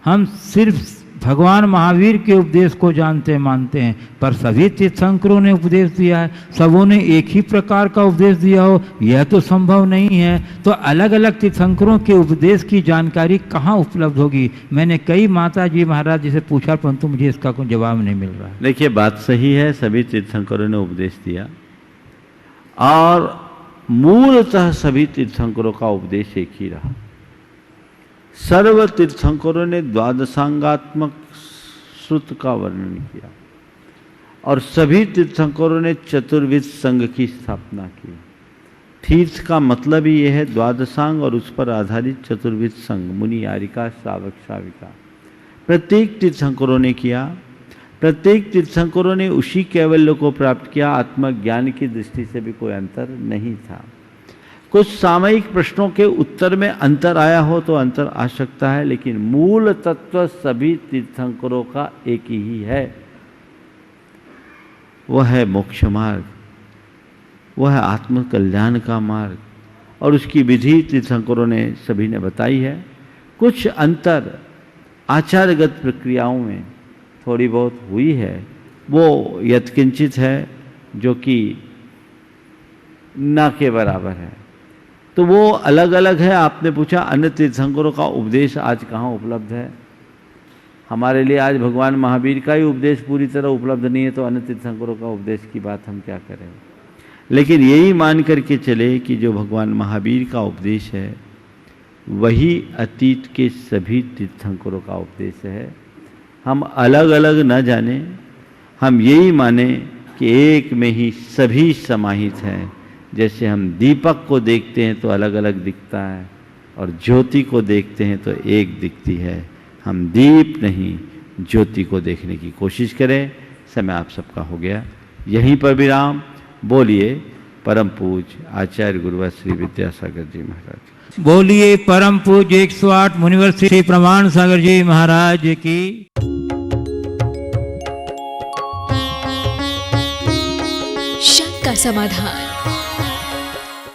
हम सिर्फ भगवान महावीर के उपदेश को जानते मानते हैं, पर सभी तीर्थंकरों ने उपदेश दिया है, सबों ने एक ही प्रकार का उपदेश दिया हो यह तो संभव नहीं है। तो अलग अलग तीर्थंकरों के उपदेश की जानकारी कहाँ उपलब्ध होगी? मैंने कई माता जी महाराज जी से पूछा, परंतु मुझे इसका कोई जवाब नहीं मिल रहा है। देखिए, बात सही है, सभी तीर्थंकरों ने उपदेश दिया और मूलतः सभी तीर्थंकरों का उपदेश एक ही रहा। सर्व तीर्थंकरों ने द्वादशांगात्मक श्रुत का वर्णन किया और सभी तीर्थंकरों ने चतुर्विध संघ की स्थापना की। तीर्थ का मतलब ही यह है द्वादशांग और उस पर आधारित चतुर्विध संघ, मुनि, आरिका, श्रावक, श्राविका, प्रत्येक तीर्थंकरों ने किया। प्रत्येक तीर्थंकरों ने उसी कैवल्य को प्राप्त किया। आत्मज्ञान की दृष्टि से भी कोई अंतर नहीं था। कुछ सामयिक प्रश्नों के उत्तर में अंतर आया हो तो अंतर आ सकता है, लेकिन मूल तत्व सभी तीर्थंकरों का एक ही है, वह है मोक्ष मार्ग, वह है आत्म कल्याण का मार्ग और उसकी विधि तीर्थंकरों ने सभी ने बताई है। कुछ अंतर आचारगत प्रक्रियाओं में थोड़ी बहुत हुई है, वो यत्किंचित है जो कि न के बराबर है, तो वो अलग अलग है। आपने पूछा अन्य तीर्थंकरों का उपदेश आज कहाँ उपलब्ध है? हमारे लिए आज भगवान महावीर का ही उपदेश पूरी तरह उपलब्ध नहीं है, तो अन्य तीर्थंकरों का उपदेश की बात हम क्या करें। लेकिन यही मान करके चले कि जो भगवान महावीर का उपदेश है वही अतीत के सभी तीर्थंकरों का उपदेश है। हम अलग अलग न जाने, हम यही माने कि एक में ही सभी समाहित हैं। जैसे हम दीपक को देखते हैं तो अलग अलग दिखता है और ज्योति को देखते हैं तो एक दिखती है। हम दीप नहीं, ज्योति को देखने की कोशिश करें। समय आप सबका हो गया, यहीं पर विराम। बोलिए परम पूज्य आचार्य गुरुवर श्री विद्यासागर जी महाराज। बोलिए परम पूज्य 108 मुनिवर श्री प्रमाण सागर जी महाराज की। शंका समाधान।